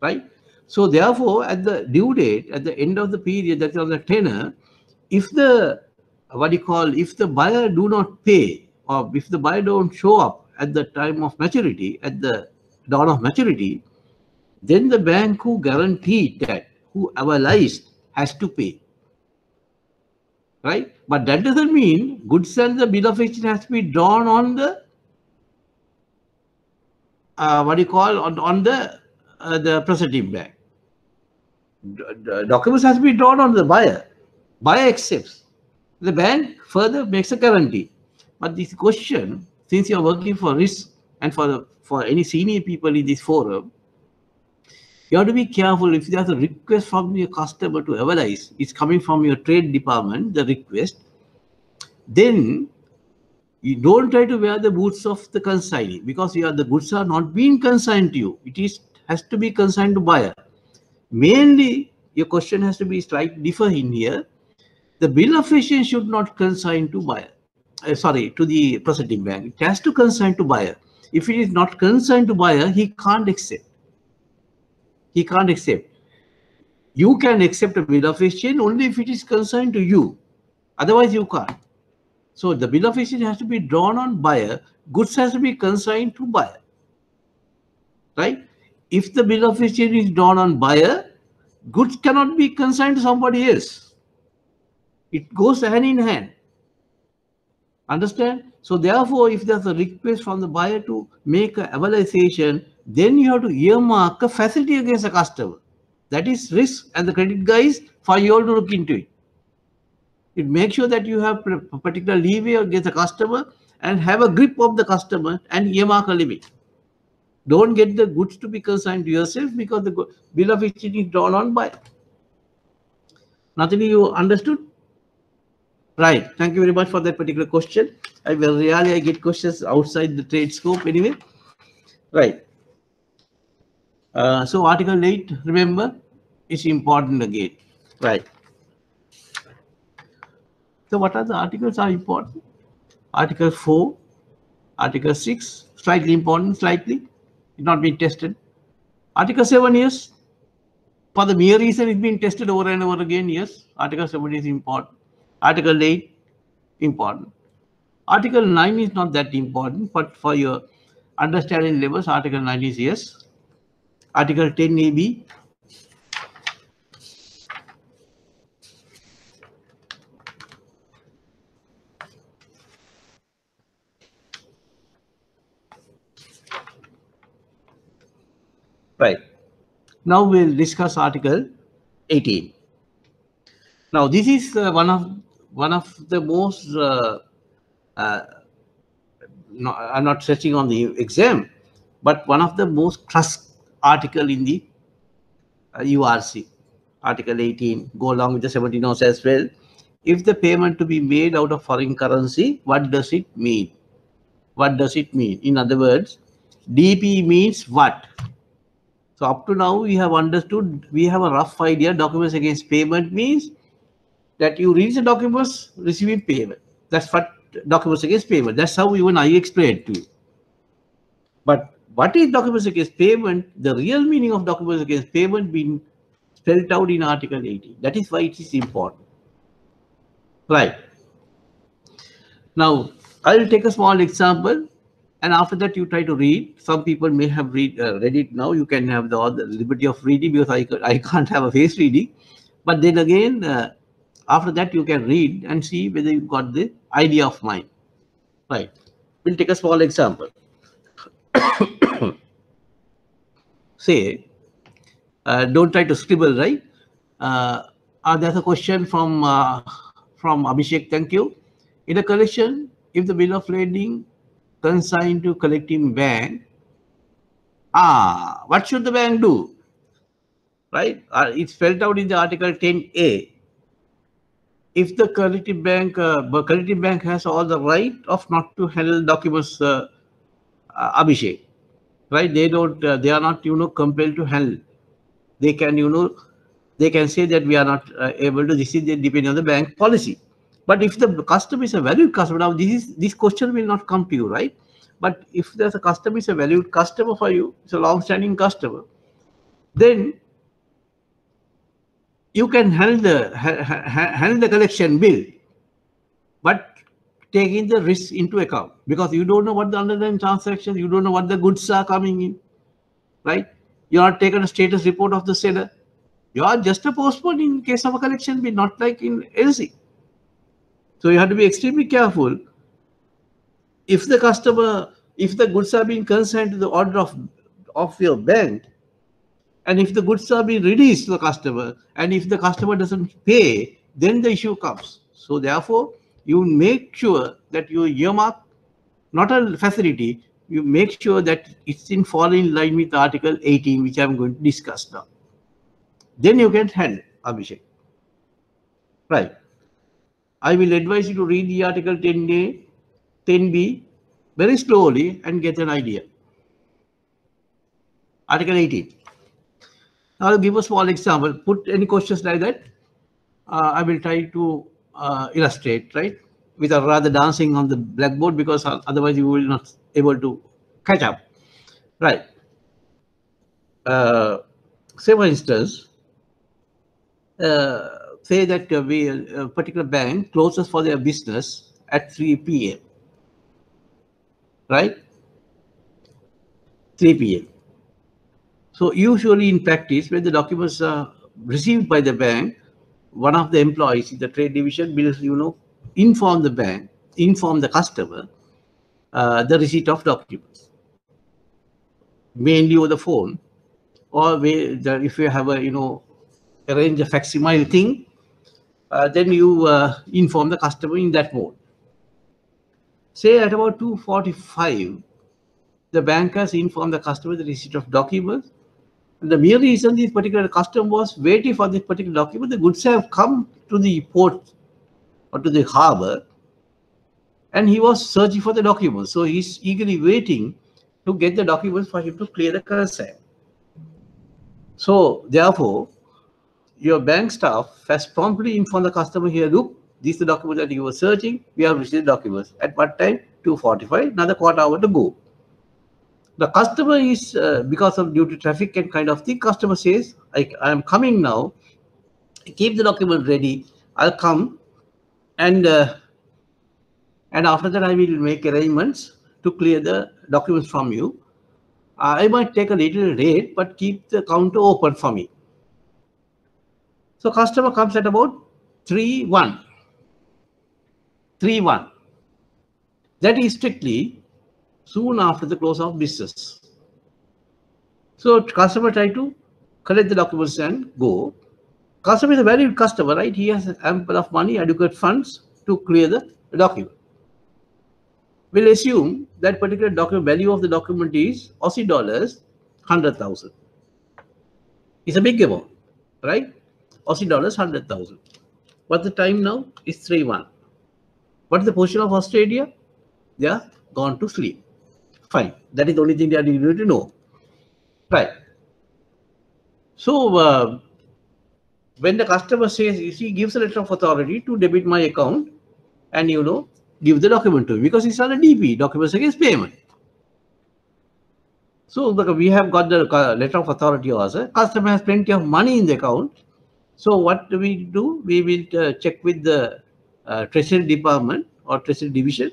Right? So therefore, at the due date, at the end of the period, that is on the tenor, if the if the buyer do not pay, or if the buyer don't show up at the time of maturity, at the dawn of maturity, then the bank who guaranteed that, who avalized, has to pay. Right? But that doesn't mean goods and the bill of exchange has to be drawn on the what do you call, on the presenting bank. Documents has to be drawn on the buyer. Buyer accepts. The bank further makes a guarantee. But this question, since you are working for risk and for any senior people in this forum, you have to be careful. If there's a request from your customer to evaluate, it's coming from your trade department, the request, then you don't try to wear the boots of the consignee, because the goods are not being consigned to you. It has to be consigned to buyer. Mainly, your question has to be slightly different in here. The bill of exchange should not consign to buyer. To the presenting bank. It has to consign to buyer. If it is not consigned to buyer, he can't accept. He can't accept. You can accept a bill of exchange only if it is consigned to you. Otherwise, you can't. So the bill of exchange has to be drawn on buyer. Goods has to be consigned to buyer. Right? If the bill of exchange is drawn on buyer, goods cannot be consigned to somebody else. It goes hand in hand. Understand? So therefore, if there's a request from the buyer to make an evaluation, then you have to earmark a facility against the customer. That is risk, and the credit guys for you all to look into it. It makes sure that you have a particular leeway against the customer and have a grip of the customer and earmark a limit. Don't get the goods to be consigned to yourself, because the bill of exchange is drawn on buyer. Nathalie, you understood? Right. Thank you very much for that particular question. I get questions outside the trade scope anyway. Right. So Article 8, remember, is important again. Right. So what are the articles are important? Article 4, Article 6, slightly important, slightly. It's not been tested. Article 7, yes. For the mere reason it's been tested over and over again, yes. Article 7 is important. Article 8, important. Article 9 is not that important, but for your understanding levels, Article 9 is yes. Article 10 AB. Right. Now we'll discuss Article 18. Now this is one of the most no, I'm not searching on the exam, but one of the most trust article in the URC. Article 18, go along with the 17 as well. If the payment to be made out of foreign currency, what does it mean? What does it mean? In other words, DP means what? So up to now, we have understood, we have a rough idea. Documents against payment means that you read the documents receiving payment. That's what documents against payment. That's how even I explained to you. But what is documents against payment? The real meaning of documents against payment being spelled out in Article 18. That is why it is important. Right. Now, I will take a small example, and after that you try to read. Some people may have read it now. You can have the liberty of reading, because I can't have a face reading. But then again, after that you can read and see whether you got the idea of mine. Right. We'll take a small example. Say, don't try to scribble, right? There's a question from Abhishek. Thank you. In a collection, if the bill of lading consigned to collecting bank, what should the bank do? Right? It's spelled out in the Article 10A. If the collective bank has all the right of not to handle documents, Abhishek, right? They are not, compelled to handle. They can, they can say that we are not able to. This is depending on the bank policy. But if the customer is a valued customer, now this question will not come to you, right? But if there's a customer is a valued customer for you, it's a long-standing customer, then you can handle the collection bill, but taking the risk into account, because you don't know what the underlying transactions, you don't know what the goods are coming in, right? You are not taken a status report of the seller. You are just a postman in case of a collection bill, not like in LC. So you have to be extremely careful. If the customer if the goods are being consigned to the order of your bank, and if the goods are being released to the customer, and if the customer doesn't pay, then the issue comes. So therefore, you make sure that you earmark not a facility, you make sure that it's in line with Article 18, which I'm going to discuss now. Then you can handle, Abhishek. Right. I will advise you to read the Article 10A, 10B very slowly and get an idea. Article 18. Now I'll give a small example. Put any questions like that. I will try to illustrate, right? Without rather dancing on the blackboard, because otherwise you will not able to catch up. Right. Say for instance, say that a particular bank closes for their business at 3 p.m. Right? 3 p.m. So usually in practice, when the documents are received by the bank, one of the employees in the trade division will, inform the bank, inform the customer, the receipt of documents, mainly over the phone, or if you have arrange a facsimile thing, then you inform the customer in that mode. Say at about 2:45, the bank has informed the customer the receipt of documents. And the mere reason this particular customer was waiting for this particular document, the goods have come to the port or to the harbor, and he was searching for the documents. So he's eagerly waiting to get the documents for him to clear the consignment. So therefore, your bank staff has promptly informed the customer here, look, these are the documents that you were searching. We have received documents. At what time? 2:45, another quarter hour to go. The customer is, because of due to traffic and kind of thing, customer says, I am coming now, keep the document ready, I'll come, and after that I will make arrangements to clear the documents from you. I might take a little rate, but keep the counter open for me. So customer comes at about 3:01. 3:01. That is strictly soon after the close of business. So customer try to collect the documents and go. Customer is a valued customer, right? He has ample of money, adequate funds to clear the document. We'll assume that particular document value of the document is Aussie dollars 100,000. It's a big amount, right? Aussie dollars 100,000. What's the time now? It's 3:01. What is the position of Australia? They are gone to sleep. Fine. That is the only thing that you need to know. Right. So when the customer says, he gives a letter of authority to debit my account and give the document to me, because it's not a DP, documents against payment. So we have got the letter of authority also. Customer has plenty of money in the account. So what do? We will check with the Treasury Department or Treasury Division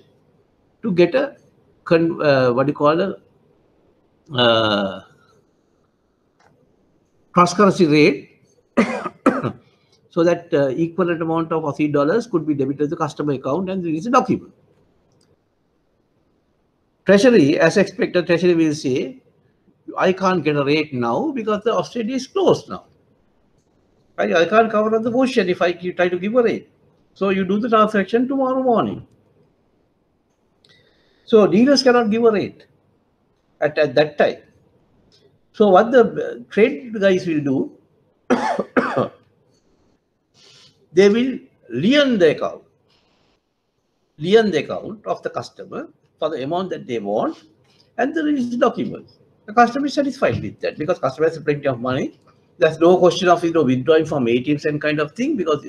to get a cross-currency rate so that equivalent amount of Aussie dollars could be debited to the customer account and release a document. Treasury, as expected, Treasury will say, I can't get a rate now because the Australia is closed now. I can't cover up the position if I try to give a rate. So you do the transaction tomorrow morning. So dealers cannot give a rate at that time. So what the trade guys will do, they will lien the account of the customer for the amount that they want, and they release the documents. The customer is satisfied with that because customer has plenty of money. There's no question of withdrawing from ATMs and kind of thing, because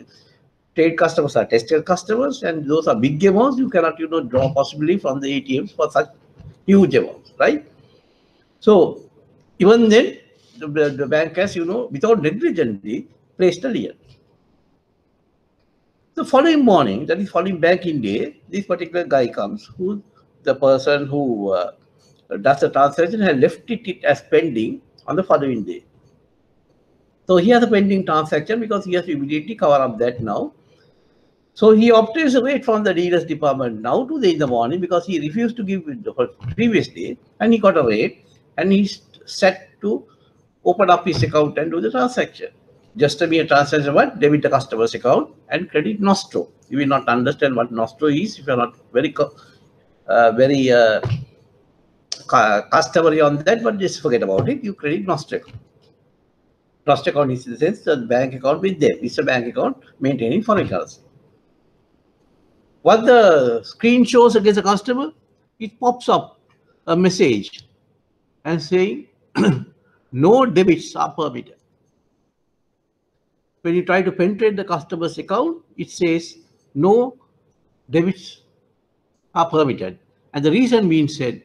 trade customers are tested customers, and those are big amounts. You cannot draw possibly from the ATMs for such huge amounts, right? So even then, the bank has without negligently placed a lien. The following morning, that is following banking day, this particular guy comes, the person who does the transaction has left it as pending on the following day. So he has a pending transaction because he has to immediately cover up that now. So he obtains a rate from the dealers department now to the in the morning because he refused to give it the previous day, and he got a rate, and he's set to open up his account and do the transaction. Just a mere transaction, what? Debit the customer's account and credit Nostro. You will not understand what Nostro is if you are not very customary on that, but just forget about it. You credit Nostro account. Trust account is in the sense the bank account with them. It's a bank account maintaining foreign currency. What the screen shows against the customer, it pops up a message and saying no debits are permitted. When you try to penetrate the customer's account, it says no debits are permitted. And the reason being said,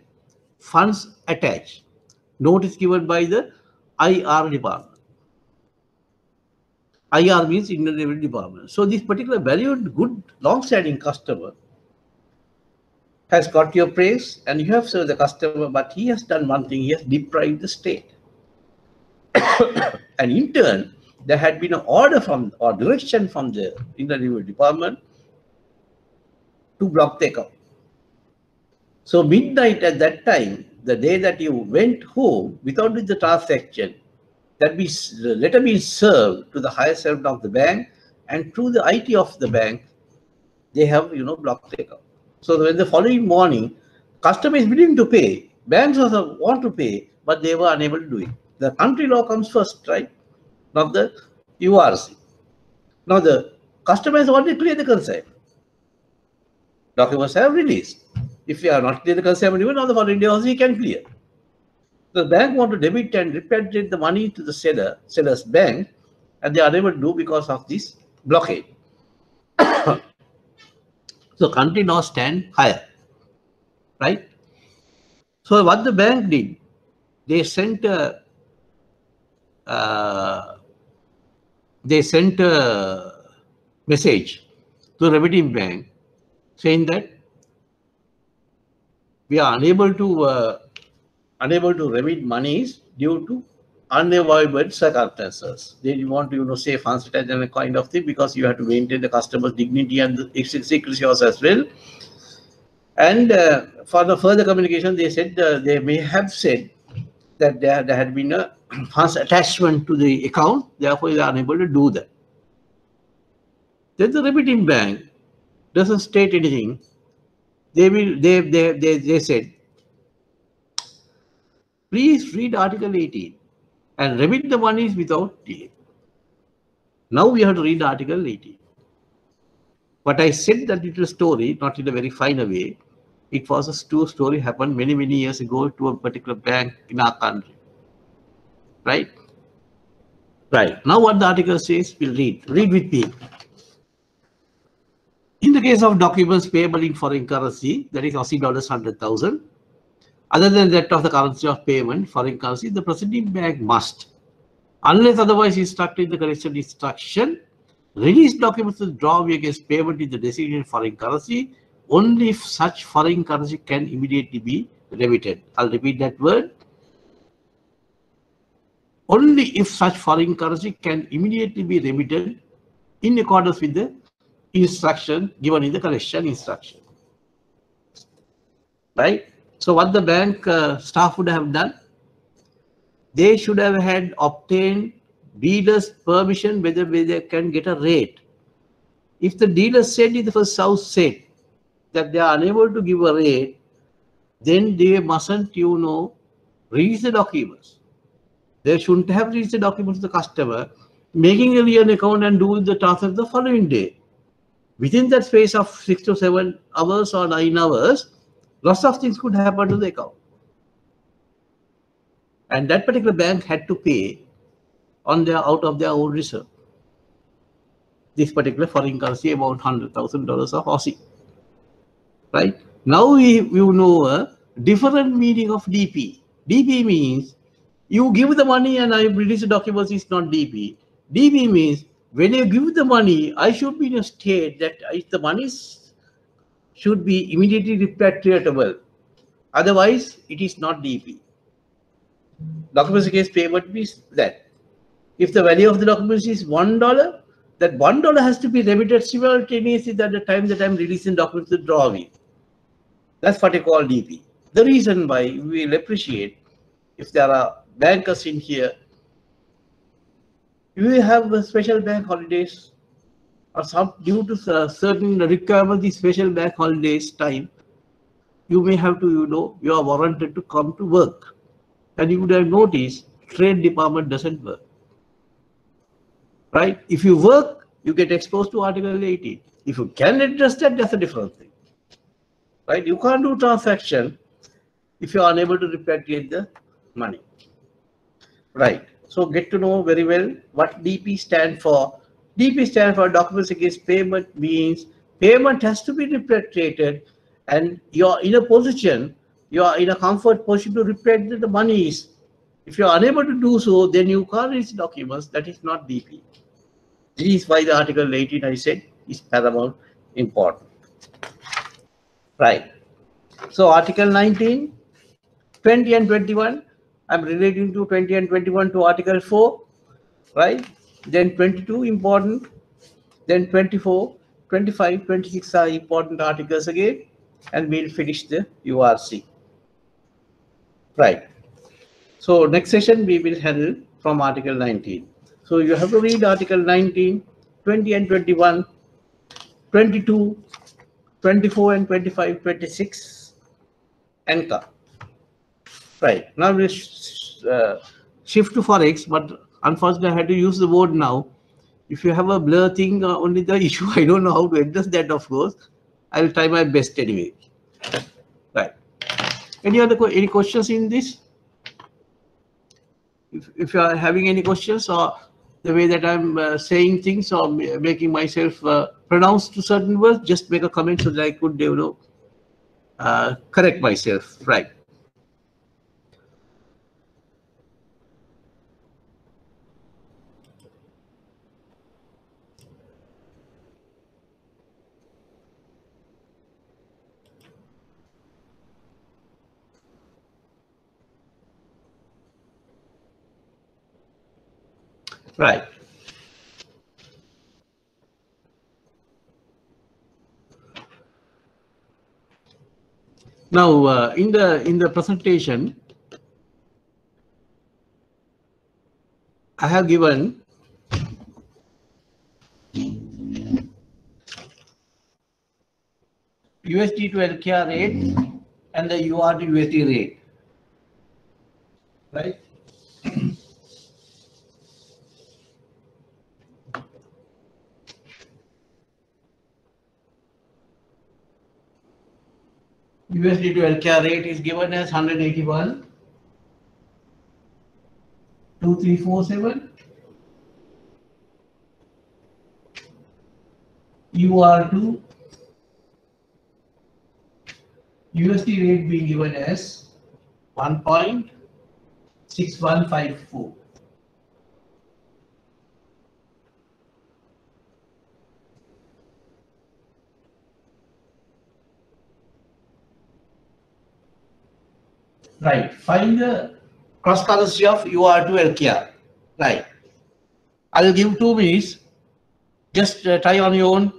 funds attached. Notice given by the IR department. IR means Indian Revenue Department. So this particular valued, good, long-standing customer has got your praise and you have served the customer, but he has done one thing, he has deprived the state. And in turn, there had been an order from or direction from the Indian Revenue Department to block the account. So midnight at that time, the day that you went home without doing the transaction, that the letter being served to the higher servant of the bank, and through the IT of the bank, they have blocked the account. So when the following morning, customer is willing to pay, banks also want to pay, but they were unable to do it. The country law comes first, right? Not the URC. Now the customer has already cleared the consent. Documents have released. If you are not clear the consent, even on the following day also he can clear. The bank want to debit and repatriate the money to the seller's bank, and they are unable to do because of this blockade. So country law stand higher, right? So what the bank did, they sent a message to the remitting bank saying that we are unable to remit monies due to unavoidable circumstances. They want to say funds attached and a kind of thing, because you have to maintain the customer's dignity and the secrecy as well. And for the further communication, they said they may have said that there had been a funds attachment to the account, therefore they are unable to do that. Then the remitting bank doesn't state anything. They said, please read Article 18 and remit the monies without delay. Now we have to read Article 18. But I said that little story, not in a very fine way. It was a true story, happened many, many years ago to a particular bank in our country. Right? Right. Now what the article says, we'll read. Read with me. In the case of documents payable in foreign currency, that is Aussie dollars 100,000, other than that of the currency of payment, foreign currency, the presenting bank must, unless otherwise instructed in the correction instruction, release documents to draw against payment in the designated foreign currency only if such foreign currency can immediately be remitted. I'll repeat that word. Only if such foreign currency can immediately be remitted in accordance with the instruction given in the correction instruction. Right? So what the bank staff would have done, they should have had obtained dealer's permission whether they can get a rate. If the dealer said in the first house said that they are unable to give a rate, then they mustn't, release the documents. They shouldn't have released the documents to the customer, making a real account and doing the transaction the following day. Within that space of 6 to 7 hours or 9 hours, lots of things could happen to the account. And that particular bank had to pay out of their own reserve this particular foreign currency, about $100,000 of Aussie. Right? Now we know a different meaning of DP. DP means you give the money and I release the documents, is not DP. DP means when you give the money, I should be in a state that the money should be immediately repatriatable. Otherwise, it is not DP. Documents against payment means that if the value of the documents is $1, that $1 has to be remitted simultaneously at the time that I'm releasing documents to draw with. That's what I call DP. The reason why we will appreciate if there are bankers in here, you will have special bank holidays or some due to certain requirements, the special bank holidays time, you may have to, you are warranted to come to work. And you would have noticed trade department doesn't work. Right? If you work, you get exposed to Article 18. If you can address that, that's a different thing. Right? You can't do transaction if you are unable to repatriate the money. Right. So get to know very well what DP stand for. DP stand for documents against payment, means payment has to be repatriated and you're in a position, you are in a comfort position to repatriate the monies. If you are unable to do so, then you can't release documents. That is not DP. This is why the Article 18 I said is paramount important. Right. So Article 19, 20 and 21, I'm relating to 20 and 21 to Article 4, right? Then 22 important, then 24, 25, 26 are important articles again, and we'll finish the URC. Right. So next session we will handle from Article 19. So you have to read Article 19, 20 and 21, 22, 24 and 25, 26, and come. Right. Now we'll shift to Forex, but unfortunately I had to use the word now. If you have a blur thing, only the issue, I don't know how to address that, of course. I'll try my best anyway. Right. Any questions in this? If you are having any questions or the way that I'm saying things or making myself pronounce to certain words, just make a comment so that I could, correct myself. Right. Right. Now, in the presentation, I have given USD to LKR rate and the UR to USD rate, right? USD to LKR rate is given as 181, 2347. UR2 USD rate being given as 1.6154. Right. Find the cross currency of UR to LKR. Right. I'll give 2 minutes. Just try on your own.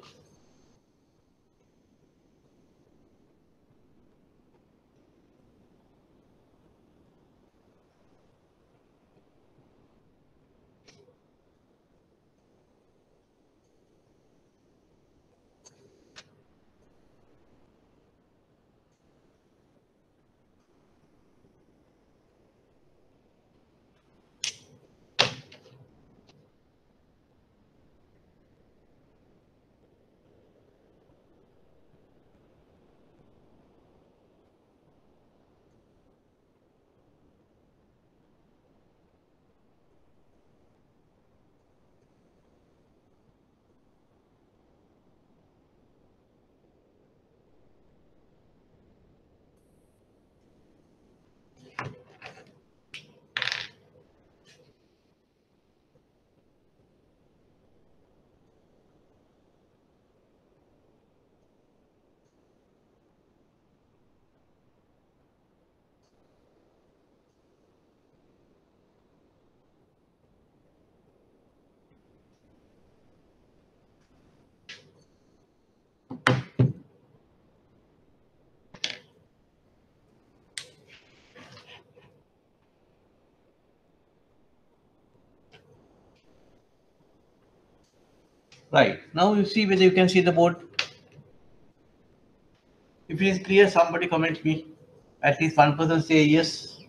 Right. Now you see whether you can see the board. If it is clear, somebody comment me. At least one person say yes.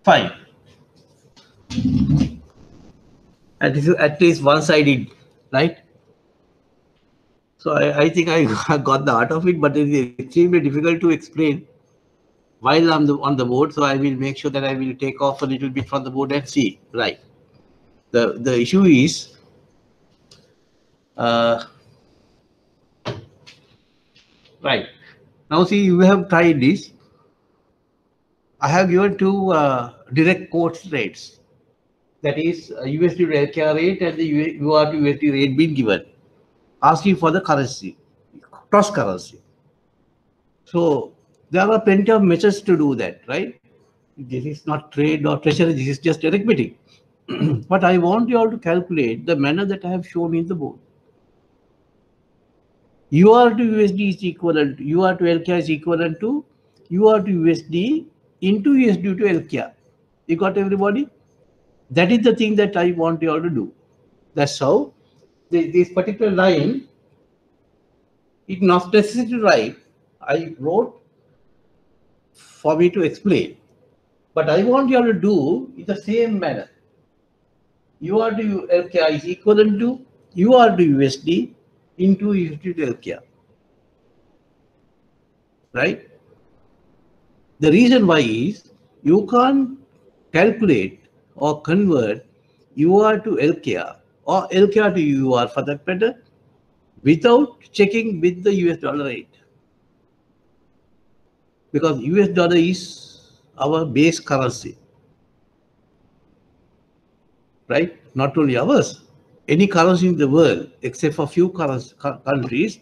Fine. At least one sided, right? So I think I got the art of it, but it is extremely difficult to explain while I'm on the board. So I will make sure that I will take off a little bit from the board and see. Right. The issue is uh, right. Now see, you have tried this. I have given two direct quotes rates. That is USD to LKR rate and the UR to USD rate being given. Asking for the currency, cross currency. So there are plenty of methods to do that, right? This is not trade or treasury, this is just arithmetic. But I want you all to calculate the manner that I have shown in the board. UR to USD is equivalent, UR to LKR is equivalent to UR to USD into USD to LKR. You got everybody? That is the thing that I want you all to do. That's how this particular line, it not necessary to write. I wrote for me to explain. But I want you all to do in the same manner. UR to LKR is equivalent to UR to USD into USD to LKR. Right? The reason why is you can't calculate or convert UR to LKR or LKR to UR for that matter without checking with the US dollar rate. Because US dollar is our base currency. Right? Not only ours, any currency in the world, except for few countries,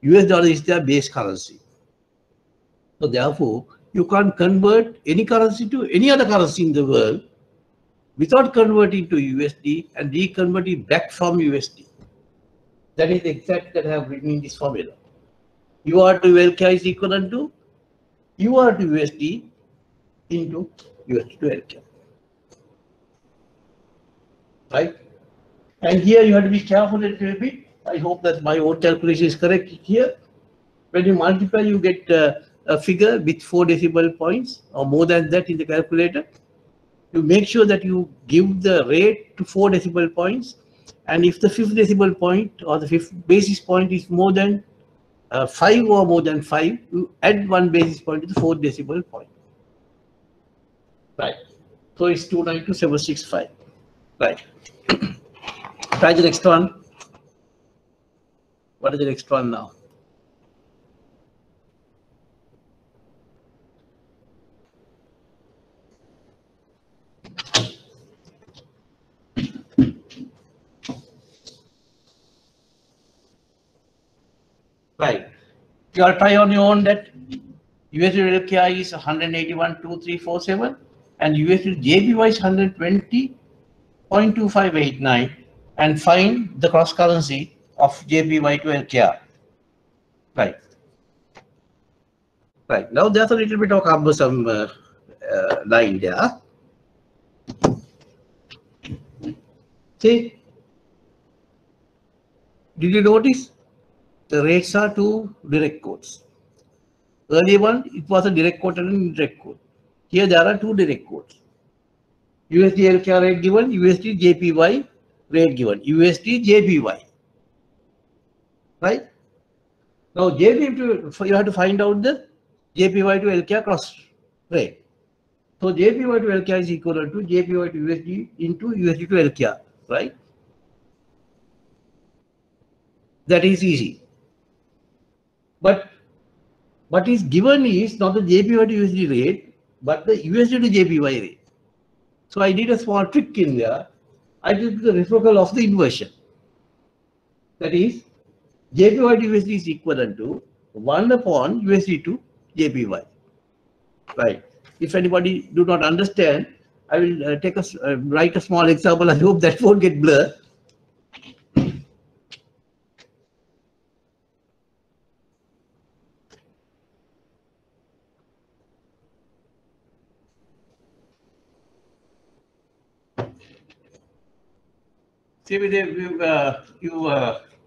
US dollar is their base currency. So therefore, you can't convert any currency to any other currency in the world without converting to USD and reconverting back from USD. That is exactly that I have written in this formula. UR to LKR is equivalent to UR to USD into USD to LKR. Right? And here you have to be careful a little bit. I hope that my own calculation is correct here. When you multiply, you get a figure with 4 decimal points or more than that in the calculator. You make sure that you give the rate to 4 decimal points. And if the fifth decimal point or the fifth basis point is more than 5 or more than 5, you add 1 basis point to the 4th decimal point. Right. So it's 292,765. Right. Try the next one. What is the next one now? Right. You are try on your own that USD LKI is 181.2347 and USD JPY is 120.2589 and find the cross currency of JPY to LKR. Right. Right. Now there's a little bit of cumbersome line there. See, did you notice the rates are two direct quotes? Earlier one, it was a direct quote and an indirect quote. Here there are two direct quotes. USD LKR rate given, USD JPY rate given, USD JPY. Right? Now JPY, you have to find out the JPY to LKR cross rate. So JPY to LKR is equal to JPY to USD into USD to LKR. Right? That is easy. But what is given is not the JPY to USD rate, but the USD to JPY rate. So I did a small trick in there. I did the reciprocal of the inversion. That is, JPY to USD is equivalent to 1 upon USD to JPY. Right. If anybody do not understand, I will write a small example. I hope that won't get blurred. See, you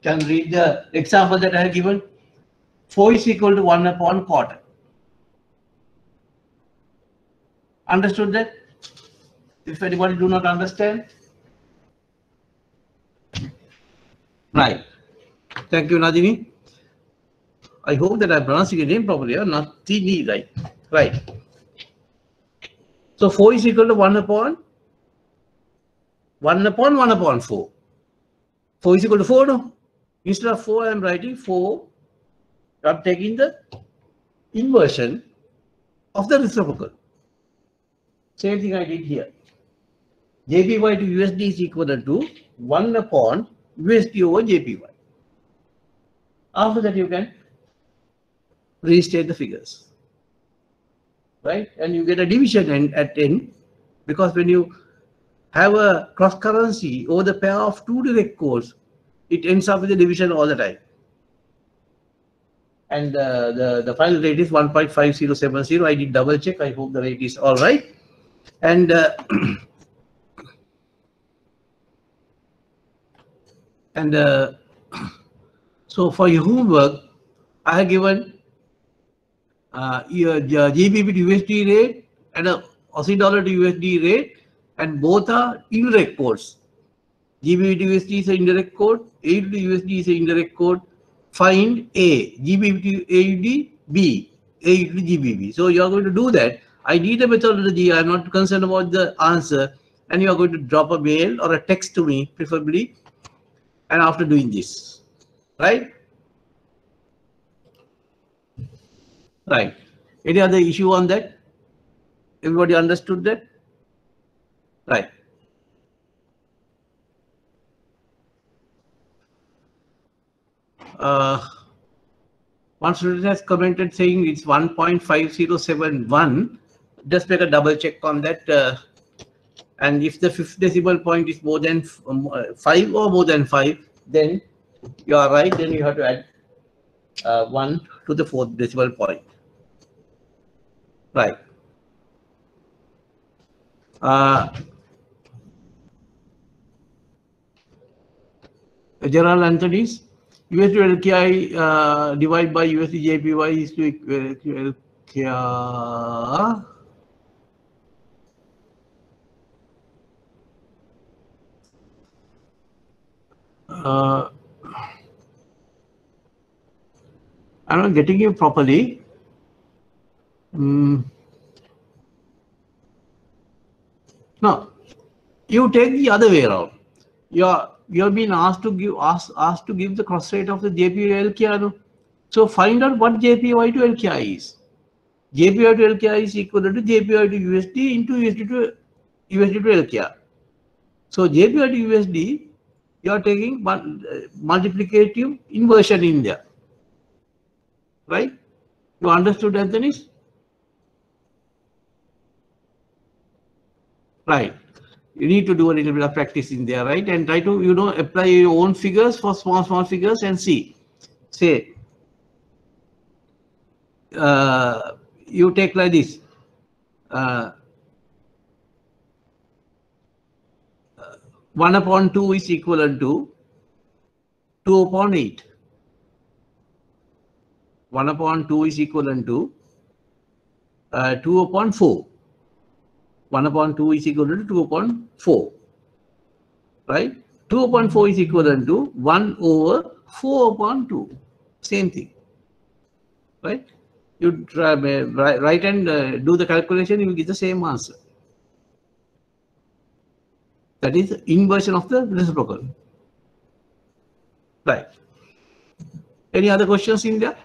can read the example that I have given. 4 is equal to 1 upon quarter. Understood that? If anybody do not understand. Right. Thank you, Nadini. I hope that I'm pronouncing your name properly, or not Tini, right? Right. So 4 is equal to 1 upon 1 upon 4. 4 is equal to 4, no? Instead of 4, I am writing 4. I'm taking the inversion of the reciprocal. Same thing I did here. JPY to USD is equal to 1 upon USD over JPY. After that, you can restate the figures. Right? And you get a division at end, because when you have a cross currency over the pair of two direct codes, it ends up with a division all the time. And the final rate is 1.5070. I did double check. I hope the rate is all right. And so for your homework, I have given your GBP to USD rate and a Aussie dollar to USD rate, and both are indirect codes. GBP to USD is an indirect code, AUD to USD is an indirect code. Find A, GBP to AUD, B, AUD to GBP. So you are going to do that. I need a methodology. I am not concerned about the answer. And you are going to drop a mail or a text to me, preferably, and after doing this, right? Right. Any other issue on that? Everybody understood that? Right. One student has commented saying it's 1.5071. Just make a double check on that. And if the fifth decimal point is more than 5 or more than 5, then you are right. Then you have to add 1 to the fourth decimal point. Right. Gerald Anthony's USD LKI divided by USD JPY is to LKI. I'm not getting you properly. No, you take the other way around. You're being asked to give the cross rate of the JPY LKI. So find out what JPY to LKI is. JPY to LKI is equal to JPY to USD into USD to LKI. So JPY to USD, you are taking multiplicative inversion in there. Right? You understood, Anthony? Right. You need to do a little bit of practice in there, right? And try to, apply your own figures for small figures and see. Say, you take like this. 1 upon 2 is equivalent to 2 upon 8. 1 upon 2 is equivalent to 2 upon 4. 1 upon 2 is equivalent to 2 upon 4. Right? 2 upon 4 is equivalent to 1 over 4 upon 2. Same thing. Right? You try, write and do the calculation, you will get the same answer. That is inversion of the reciprocal. Right. Any other questions in there?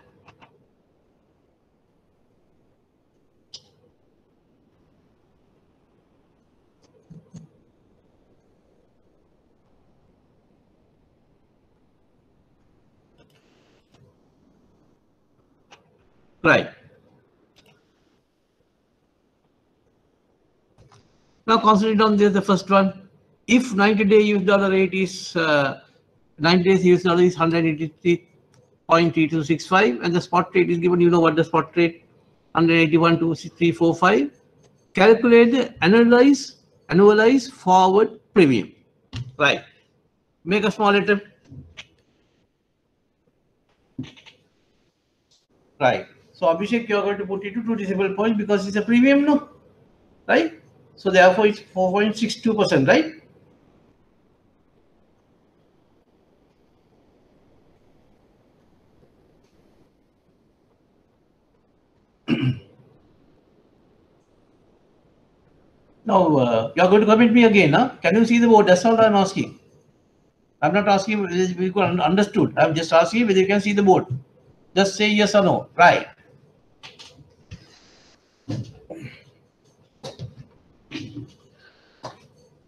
Right. Now concentrate on this, the first one. If 90-day US dollar rate is 90 days US dollar is 183.3265 and the spot rate is given, you know what the spot rate 181.2345. Calculate the annualized forward premium. Right. Make a small attempt. Right. So Abhishek, you are going to put it to 2 decimal points because it's a premium, no? Right? So therefore it's 4.62%, right? Now you are going to comment me again, huh? Can you see the board? That's all I'm asking. I'm not asking whether you can understood. I'm just asking whether you can see the board. Just say yes or no. Right.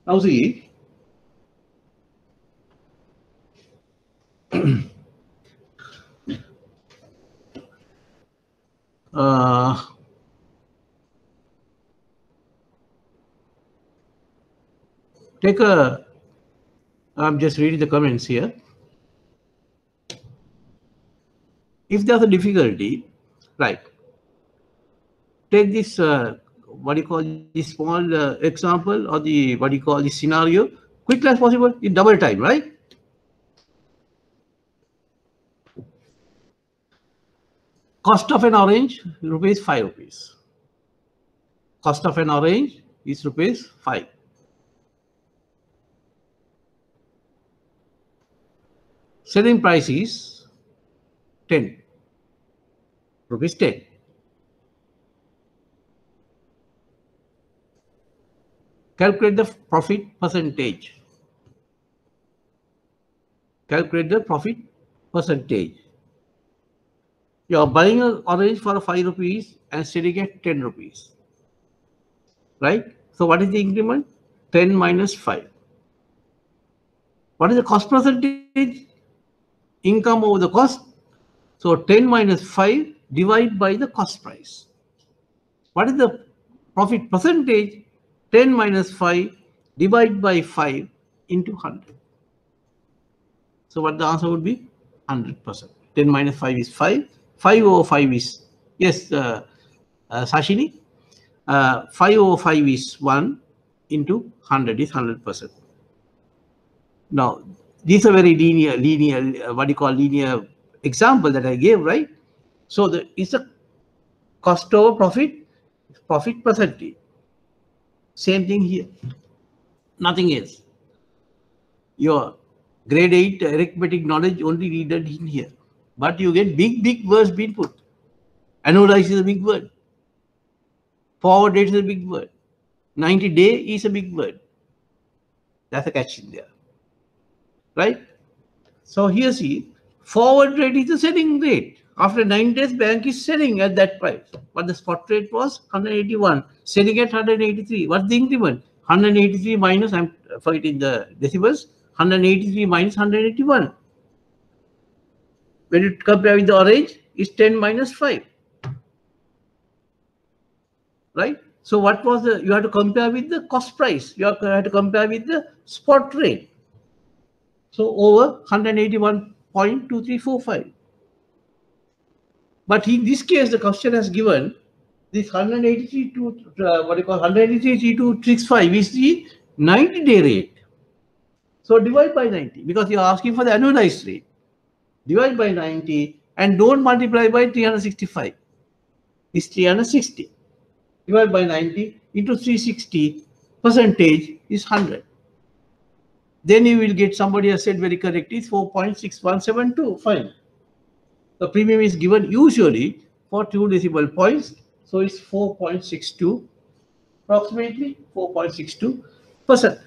Now see. Take a. I'm just reading the comments here. If there's a difficulty, right? Take this. What do you call this small example or the what do you call this scenario? Quickly as possible in double time, right? Cost of an orange, rupees 5 rupees. Cost of an orange is rupees 5. Selling price is 10. Rupees 10. Calculate the profit percentage. Calculate the profit percentage. You are buying an orange for 5 rupees and selling at 10 rupees. Right? So what is the increment? 10 minus 5. What is the cost percentage? Income over the cost. So 10 minus 5 divided by the cost price. What is the profit percentage? 10 minus 5 divided by 5 into 100. So what the answer would be? 100%. 10 minus 5 is 5. 5 over 5 is, yes, Sashini, 5 over 5 is 1 into 100 is 100%. Now, these are very linear, what do you call linear example that I gave, right? So it's a cost over profit percentage. Same thing here. Nothing else. Your grade 8 arithmetic knowledge only needed in here. But you get big words being put. Annualize is a big word. Forward date is a big word. 90 day is a big word. That's a catch in there. Right? So here see, forward rate is the selling rate. After 9 days, bank is selling at that price. But the spot rate was 181, selling at 183. What's the increment? 183 minus, I'm forgetting the decimals, 183 minus 181. When you compare with the orange, it's 10 minus 5. Right? So what was the, you have to compare with the cost price. You have to compare with the spot rate. So over 181.2345. But in this case, the question has given this 183 to what do you call 183.3265 is the 90-day rate. So divide by 90 because you are asking for the annualized rate. Divide by 90 and don't multiply by 365. It's 360. Divide by 90 into 360, percentage is 100. Then you will get, somebody has said very correctly, 4.6172. Fine. The premium is given usually for 2 decimal points. So it's 4.62, approximately 4.62%.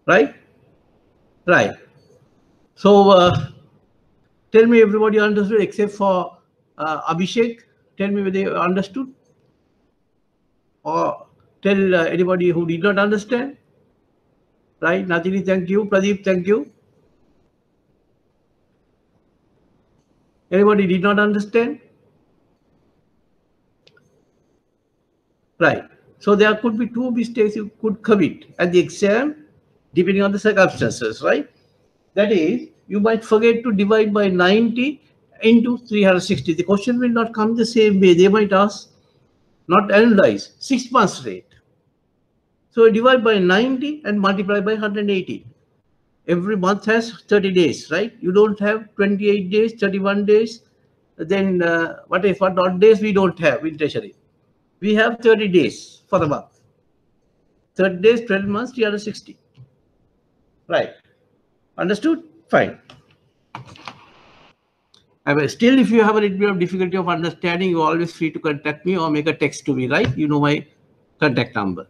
Right? Right. So tell me everybody understood except for Abhishek. Tell me whether they understood. Or tell anybody who did not understand. Right? Natini, thank you. Pradeep, thank you. Anybody did not understand? Right. So there could be 2 mistakes you could commit at the exam, depending on the circumstances, right? That is, you might forget to divide by 90 into 360. The question will not come the same way. They might ask, not analyze, 6 months rate. So divide by 90 and multiply by 180. Every month has 30 days, right? You don't have 28 days, 31 days. Then what odd days we don't have in treasury? We have 30 days for the month. 30 days, 12 months, 360. Right. Understood? Fine. Still, if you have a little bit of difficulty of understanding, you're always free to contact me or make a text to me, right? You know my contact number.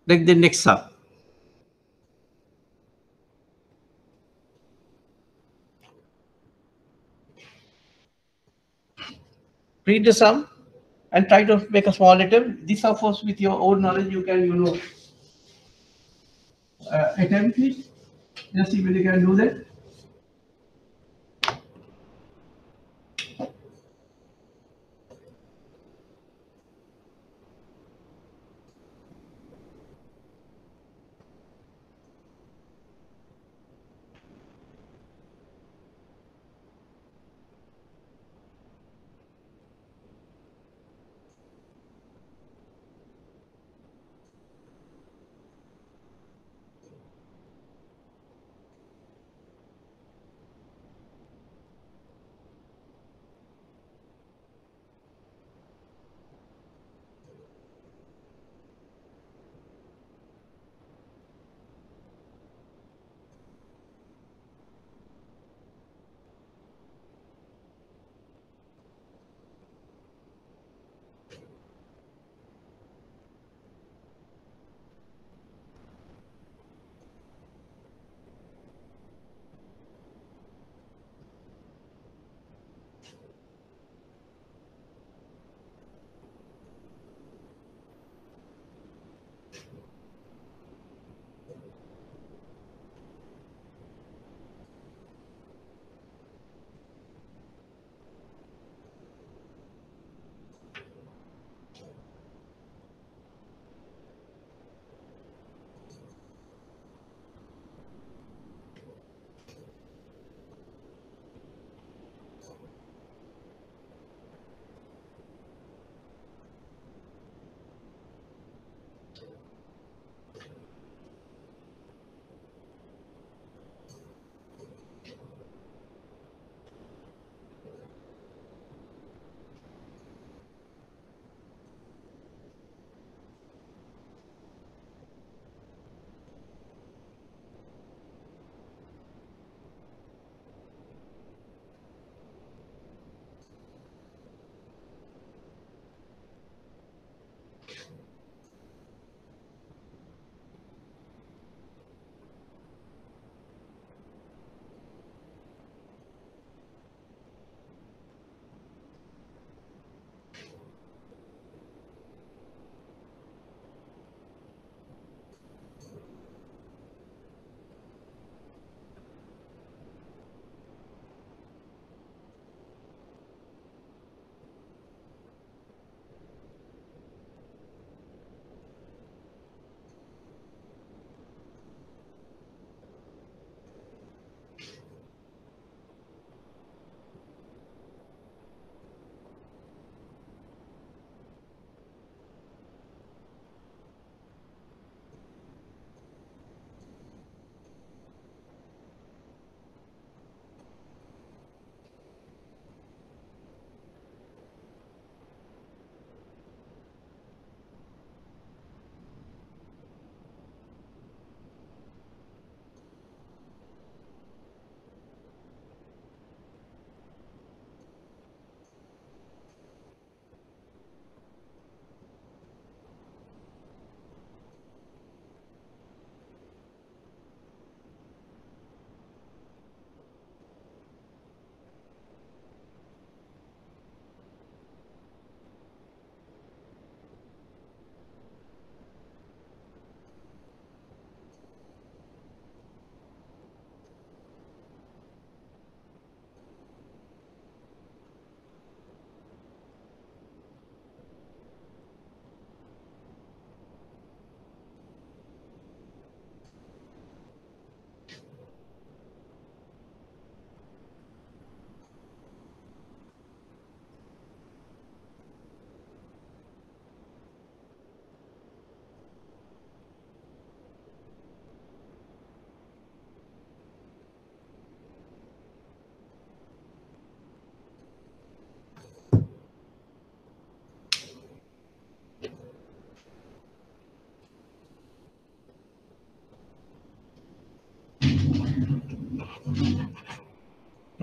Like the next sum. Read the sum and try to make a small letter. This, of course, with your own knowledge, you can, attempt it. Just see whether you can do that.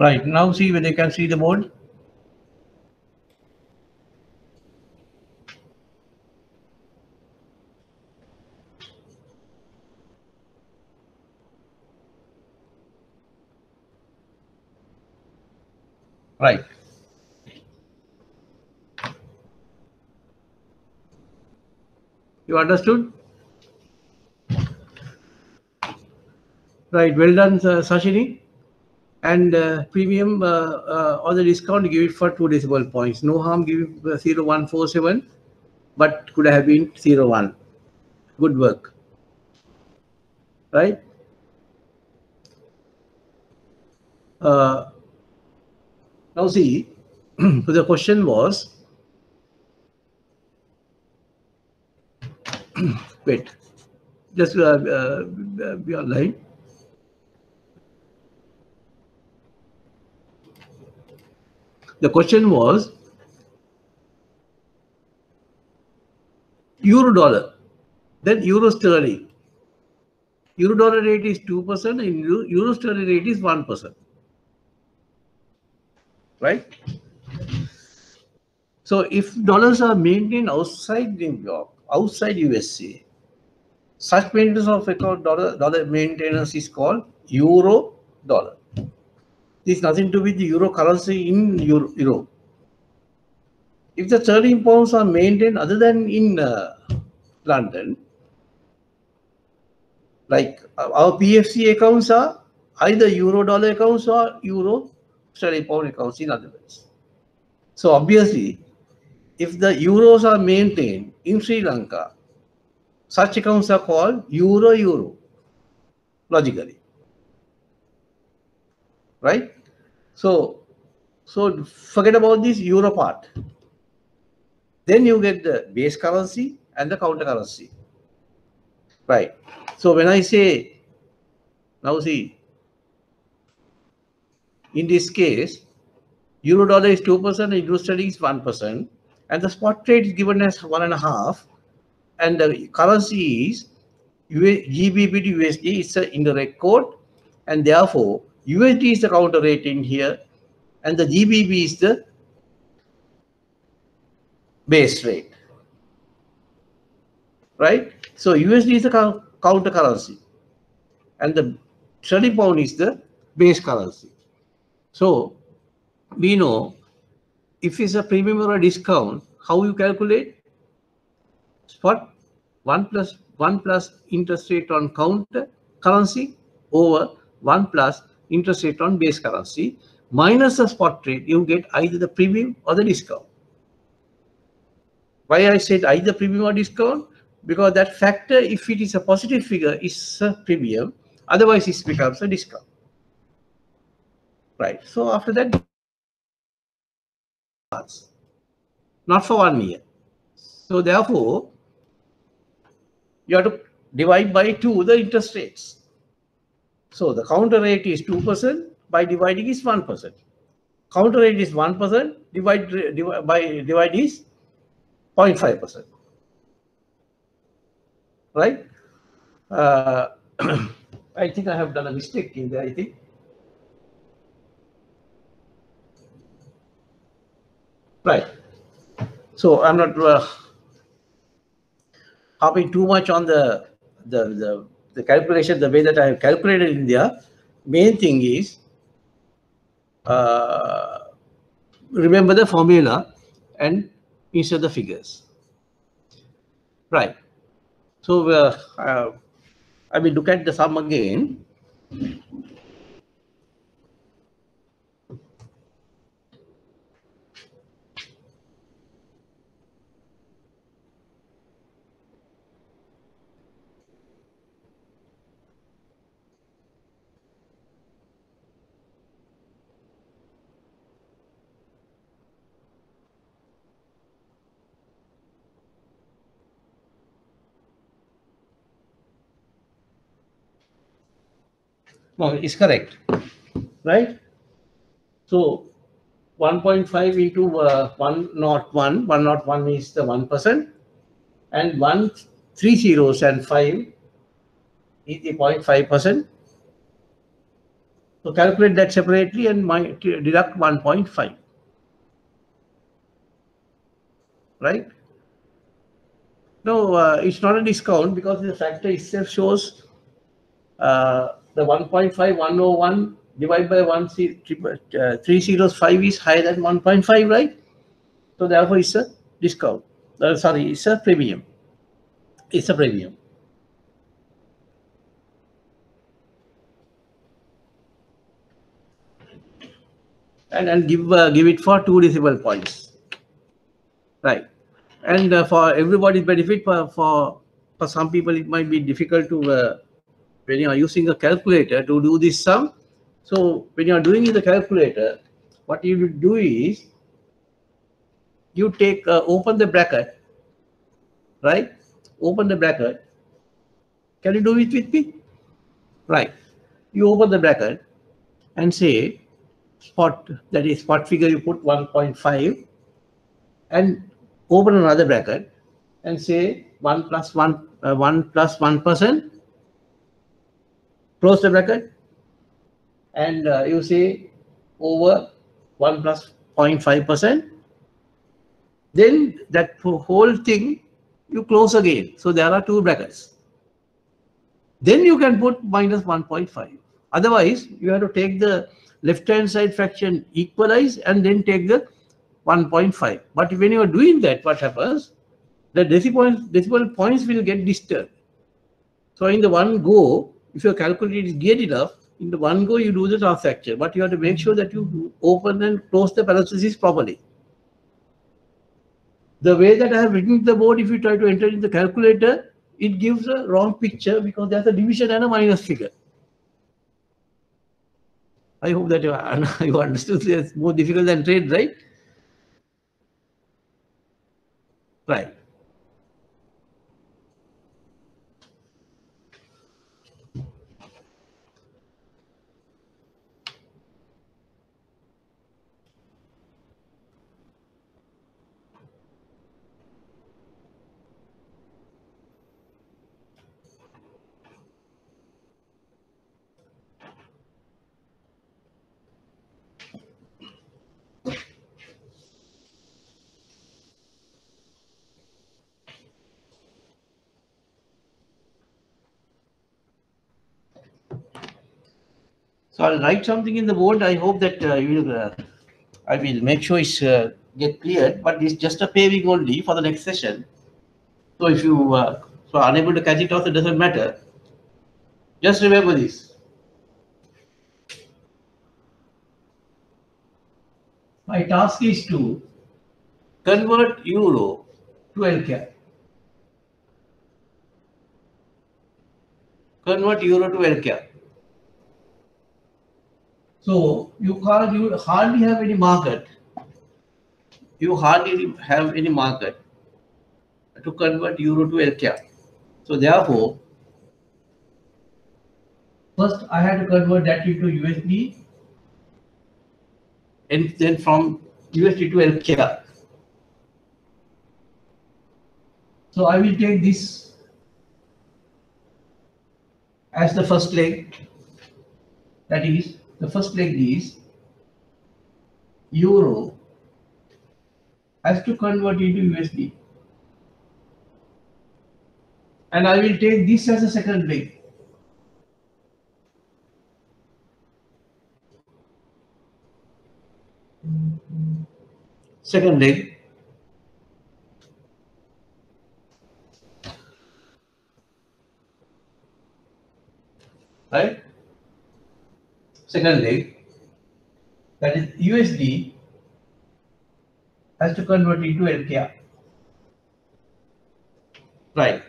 Right, now see whether you can see the board. Right. You understood? Right, well done, Sashini. And premium or the discount, give it for 2 decimal points. No harm, give it 0.147, but could have been 0.1. Good work. Right? Now see, so the question was, wait, just be online. The question was euro dollar, then euro sterling. Euro dollar rate is 2% and euro sterling rate is 1%. Right? So if dollars are maintained outside New York, outside USA, such maintenance of account dollar maintenance is called euro dollar. This is nothing to do with the euro currency in Europe. If the sterling pounds are maintained other than in London, like our PFC accounts are either euro dollar accounts or euro sterling pound accounts, in other words. So obviously, if the euros are maintained in Sri Lanka, such accounts are called euro, logically. Right? So forget about this euro part. Then you get the base currency and the counter currency. Right. So when I say, now see, in this case, euro dollar is 2% and euro sterling is 1%, and the spot rate is given as 1.5, and the currency is GBP to USD is in the record, and therefore USD is the counter rate in here, and the GBP is the base rate. Right? So USD is the counter currency, and the sterling pound is the base currency. So we know if it's a premium or a discount, how you calculate? Spot 1 plus interest rate on counter currency over 1 plus interest rate on base currency minus the spot rate, you get either the premium or the discount. Why I said either premium or discount? Because that factor, if it is a positive figure, is a premium, otherwise it becomes a discount. Right. So after that, not for 1 year. So therefore, you have to divide by 2 the interest rates. So the counter rate is 2%, by dividing is 1%. Counter rate is 1%, divide is 0.5%. Right? I think I have done a mistake in there, I think. Right. So I'm not hopping too much on the calculation, the way that I have calculated in there. Main thing is remember the formula and insert the figures. Right. So I will look at the sum again. No, it's correct. Right? So 1.5 into 101. 101 is the 1%, and 3 zeros and 5 is the 0.5%. So calculate that separately and deduct 1.5. Right? No, it's not a discount because the factor itself shows the 1.5, 101 divided by 305 is higher than 1.5, right? So therefore it's a discount. Sorry, it's a premium. It's a premium. And give it for 2 decimal points, right? And for everybody's benefit, for some people it might be difficult to when you are using a calculator to do this sum. So when you are doing in the calculator, what you will do is you take open the bracket, right? Open the bracket. Can you do it with me? Right. You open the bracket and say spot, that is spot figure, you put 1.5 and open another bracket and say 1 plus 1%, close the bracket, and you say over 1 plus 0.5%. Then that whole thing you close again. So there are 2 brackets. Then you can put minus 1.5. Otherwise, you have to take the left-hand side fraction, equalize, and then take the 1.5. But when you are doing that, what happens? The decimal points will get disturbed. So in the one go, if your calculator is geared enough, in the one go you do the transaction, but you have to make sure that you open and close the parentheses properly. The way that I have written the board, if you try to enter in the calculator, it gives a wrong picture because there's a division and a minus figure. I hope that you understood. It's more difficult than trade, right? Right. So I'll write something in the board. I hope that you will. I will make sure it's get cleared. But it's just a paving only for the next session. So if you are unable to catch it off, it doesn't matter. Just remember this. My task is to convert euro to LCAP. Convert euro to LCAP. So you hardly have any market. You hardly have any market to convert euro to LCAP. So therefore, first I had to convert that into USD, and then from USD to LCAP. So I will take this as the first leg. That is, the first leg is euro has to convert into USD. And I will take this as a second leg. Second leg. Right? Second leg. That is USD has to convert into LKR. Right.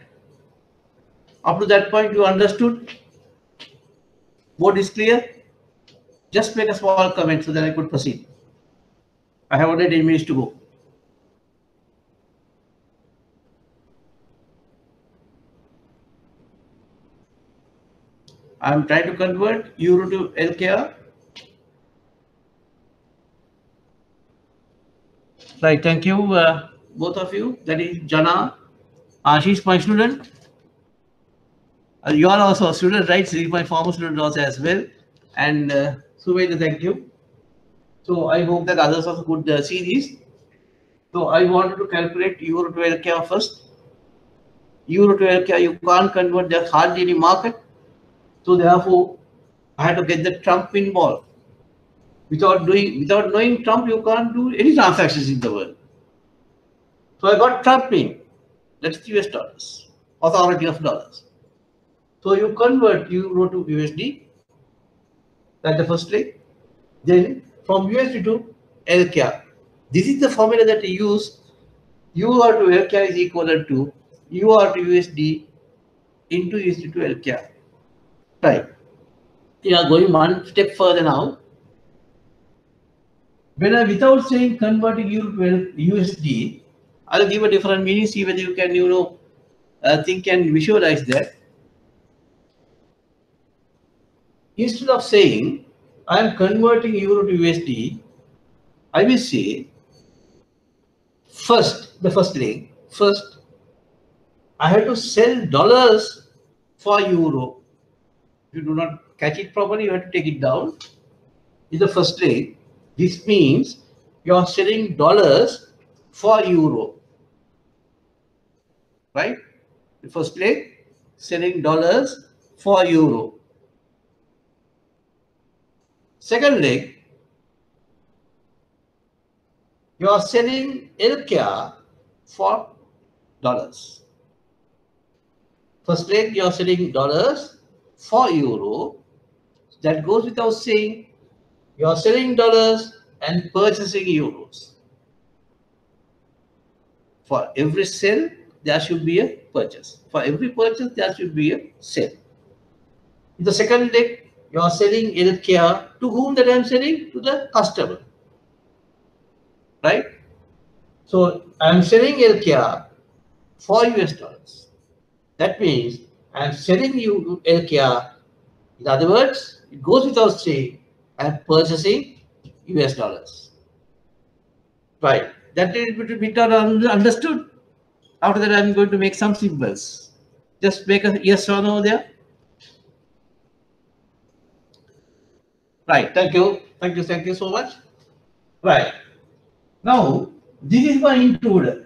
Up to that point, you understood? Board is clear? Just make a small comment so that I could proceed. I have only 10 minutes to go. I am trying to convert euro to LKR. Right, thank you, both of you. That is Jana. She's my student. You are also a student, right? She's my former student also as well. And Sumedha, thank you. So I hope that others also could see this. So I wanted to calculate euro to LKR first. Euro to LKR, you can't convert, there's hardly any market. So therefore, I had to get the Trump involved. Without knowing Trump, you can't do any transactions in the world. So I got Trump in. That's US dollars, authority of dollars. So you convert euro to USD. That's the first leg. Then from USD to LKR. This is the formula that you use. UR to LKR is equivalent to UR to USD into USD to LKR. Right. We are going one step further now. When I, without saying converting euro to USD, I'll give a different meaning, see whether you can, think and visualize that. Instead of saying, I am converting euro to USD, I will say, the first leg, I have to sell dollars for euro. If you do not catch it properly, you have to take it down. Is the first leg. This means you are selling dollars for euro. Right? The first leg, selling dollars for euro. Second leg, you are selling LKR for dollars. First leg, you are selling dollars for euro. That goes without saying. You are selling dollars and purchasing euros. For every sell, there should be a purchase. For every purchase, there should be a sell. In the second leg, you are selling LKR. To whom that I am selling? To the customer. Right? So I am selling LKR for US dollars. That means I am selling you LKR. In other words, it goes without saying, I am purchasing US dollars. Right. That is a bit understood. After that, I am going to make some symbols. Just make a yes or no there. Right. Thank you. Thank you so much. Right. Now, this is my intruder.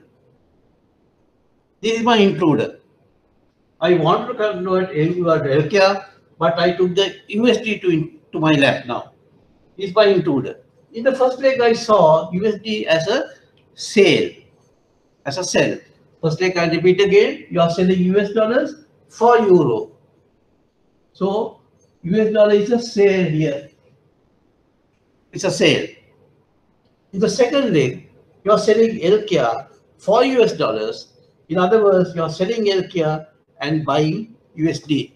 I want to convert EUR to LKR, but I took the USD to my lap now. This is my intruder. In the first leg, I saw USD as a sale, as a sell. First leg, I repeat again, you are selling US dollars for euro. So, US dollar is a sale here. It's a sale. In the second leg, you are selling LKR for US dollars. In other words, you are selling LKR and buying USD,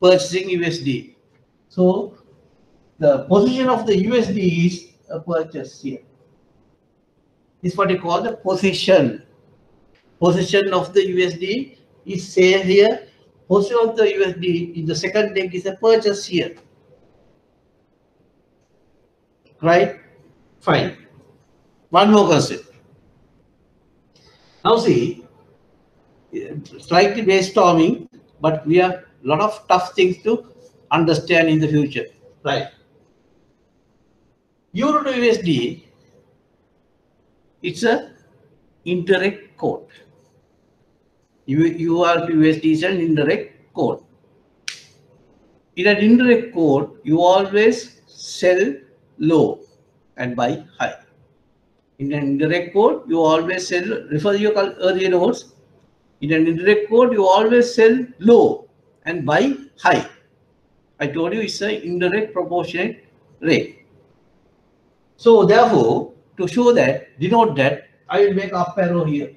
purchasing USD. So, the position of the USD is a purchase here. This is what you call the position. Position of the USD is sale here. Position of the USD in the second leg is a purchase here. Right? Fine. One more concept. Now see, slightly brainstorming, but we have a lot of tough things to understand in the future. Right. Euro to USD, it's a indirect quote. UR to USD is an indirect quote. In an indirect quote, you always sell low and buy high. In an indirect quote, you always sell, refer to your earlier notes. In an indirect quote, you always sell low and buy high. I told you it's an indirect proportionate rate. So therefore, to show that, denote that, I will make up arrow here.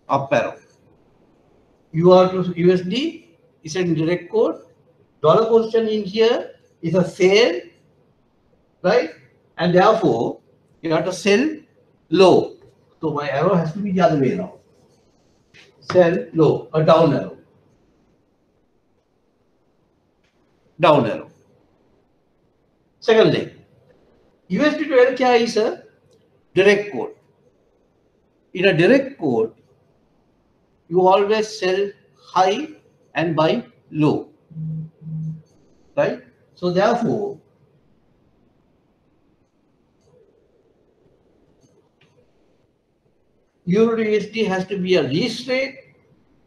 Up arrow. UR to USD is an indirect quote. Dollar position in here is a sale, right? And therefore, you have to sell low. So my arrow has to be the other way now. Sell low, a down arrow. Down arrow. Second leg. USD to LKR is a direct quote. In a direct quote, you always sell high and buy low, right? So therefore, Euro to USD has to be a least rate,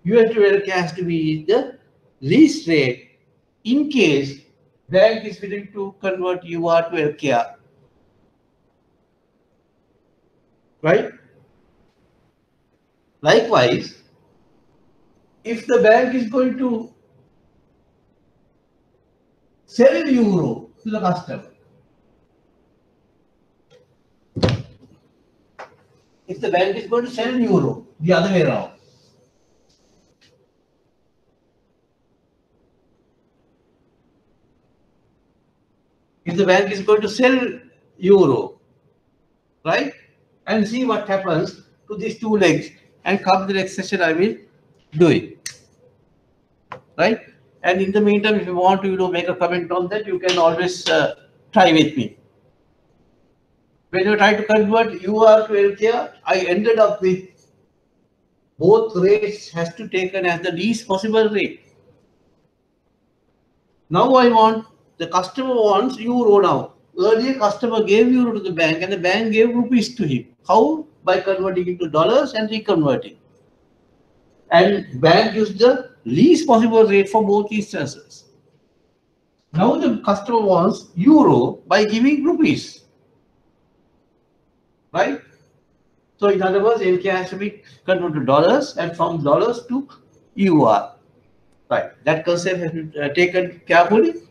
US to LK has to be the least rate in case bank is willing to convert UR to LKR, right? Likewise, if the bank is going to sell euro to the customer, if the bank is going to sell euro the other way around, if the bank is going to sell euro, right, and see what happens to these two legs, and come the next session I will do it, right? And in the meantime, if you want to make a comment on that, you can always try with me. When you try to convert UR to LKR, I ended up with both rates has to taken as the least possible rate. Now I want, the customer wants euro now. Earlier customer gave euro to the bank and the bank gave rupees to him. How? By converting into dollars and reconverting. And bank used the least possible rate for both instances. Now the customer wants euro by giving rupees, right? So in other words, LK has to be converted to dollars and from dollars to EUR, right? That concept has been taken carefully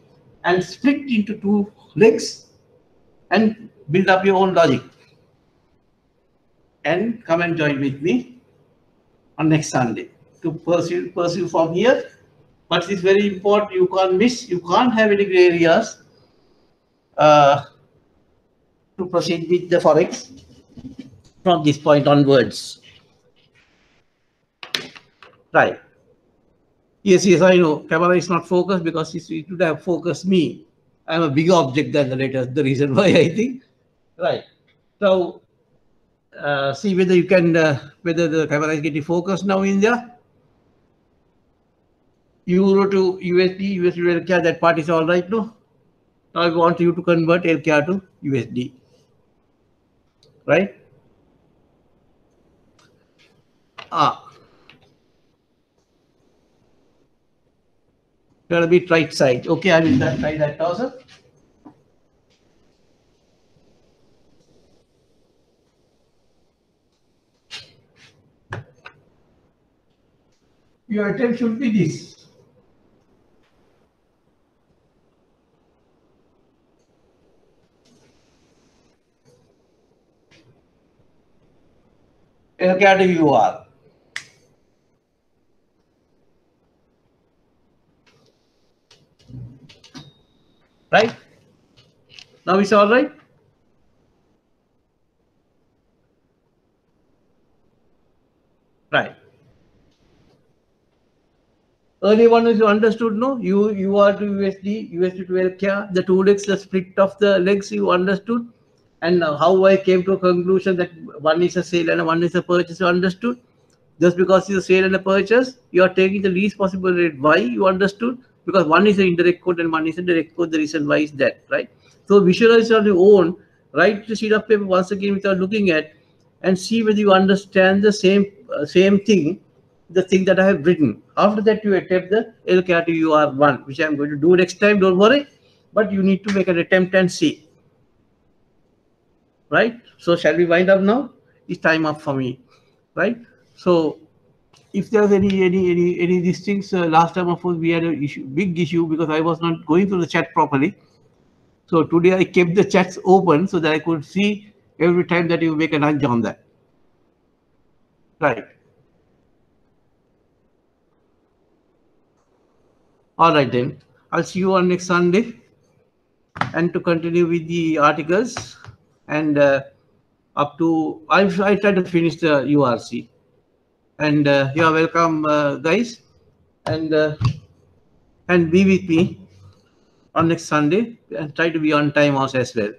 and split into two legs and build up your own logic. And come and join with me on next Sunday to pursue from here. But it's very important, you can't miss, you can't have any gray areas to proceed with the Forex from this point onwards. Right. Yes, I know. Camera is not focused because it would have focused me. I'm a bigger object than the letters, the reason why I think. Right. So, see whether you can, whether the camera is getting focused now in there. Euro to USD, USD to LKR, that part is all right, no? Now I want you to convert LKR to USD, right? Gonna be right side. Okay, I will try that also. Your attempt should be this. LKR to UR. Right? Now it's all right? Right. Early one is you understood, no? You are to USD, USD to LKR, the two legs, the split of the legs you understood. And how I came to a conclusion that one is a sale and one is a purchase, you understood. Just because it's a sale and a purchase, you are taking the least possible rate. Why? You understood? Because one is an indirect code and one is a direct code. The reason why is that, right? So visualize on your own, write the sheet of paper once again without looking at, and see whether you understand the same thing, the thing that I have written. After that, you attempt the LKR to UR1, which I am going to do next time. Don't worry, but you need to make an attempt and see. Right? So shall we wind up now? It's time up for me, right? So if there's any these things, last time of course we had a big issue because I was not going through the chat properly. So today I kept the chats open so that I could see every time that you make a nudge on that. Right. All right then. I'll see you on next Sunday, and to continue with the articles and up to I try to finish the URC. And you are welcome, guys, and be with me on next Sunday and try to be on time also as well.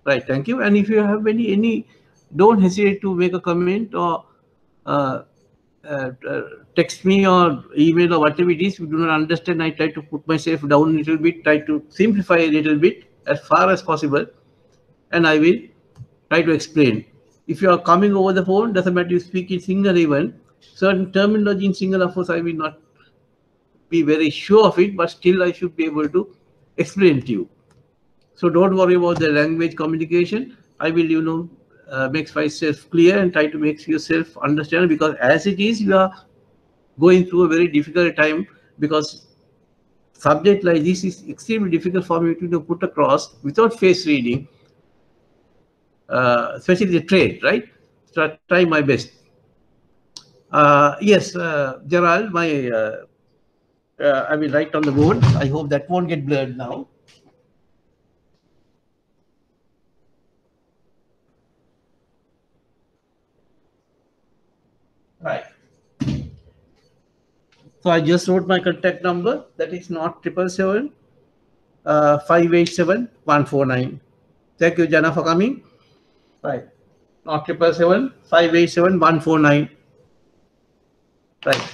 Right, thank you. And if you have any, don't hesitate to make a comment or text me or email or whatever it is, if you do not understand, I try to put myself down a little bit, try to simplify a little bit as far as possible, and I will try to explain. If you are coming over the phone, doesn't matter you speak in single even, certain terminology in single, of course, I will not be very sure of it, but still I should be able to explain to you. So don't worry about the language communication. I will, make myself clear and try to make yourself understand, because as it is, you are going through a very difficult time, because subject like this is extremely difficult for me to put across without face reading, especially the trade, right? So try my best. Yes, Gerald, I will write on the board. I hope that won't get blurred now. Right. So I just wrote my contact number. That is not 777 587 149. Thank you, Jana, for coming. Right. Not 777 587 149. Right.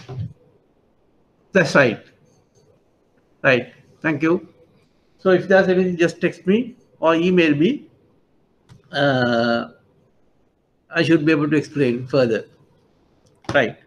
That's right. Right. Thank you. So if there's anything, just text me or email me. I should be able to explain further. Right.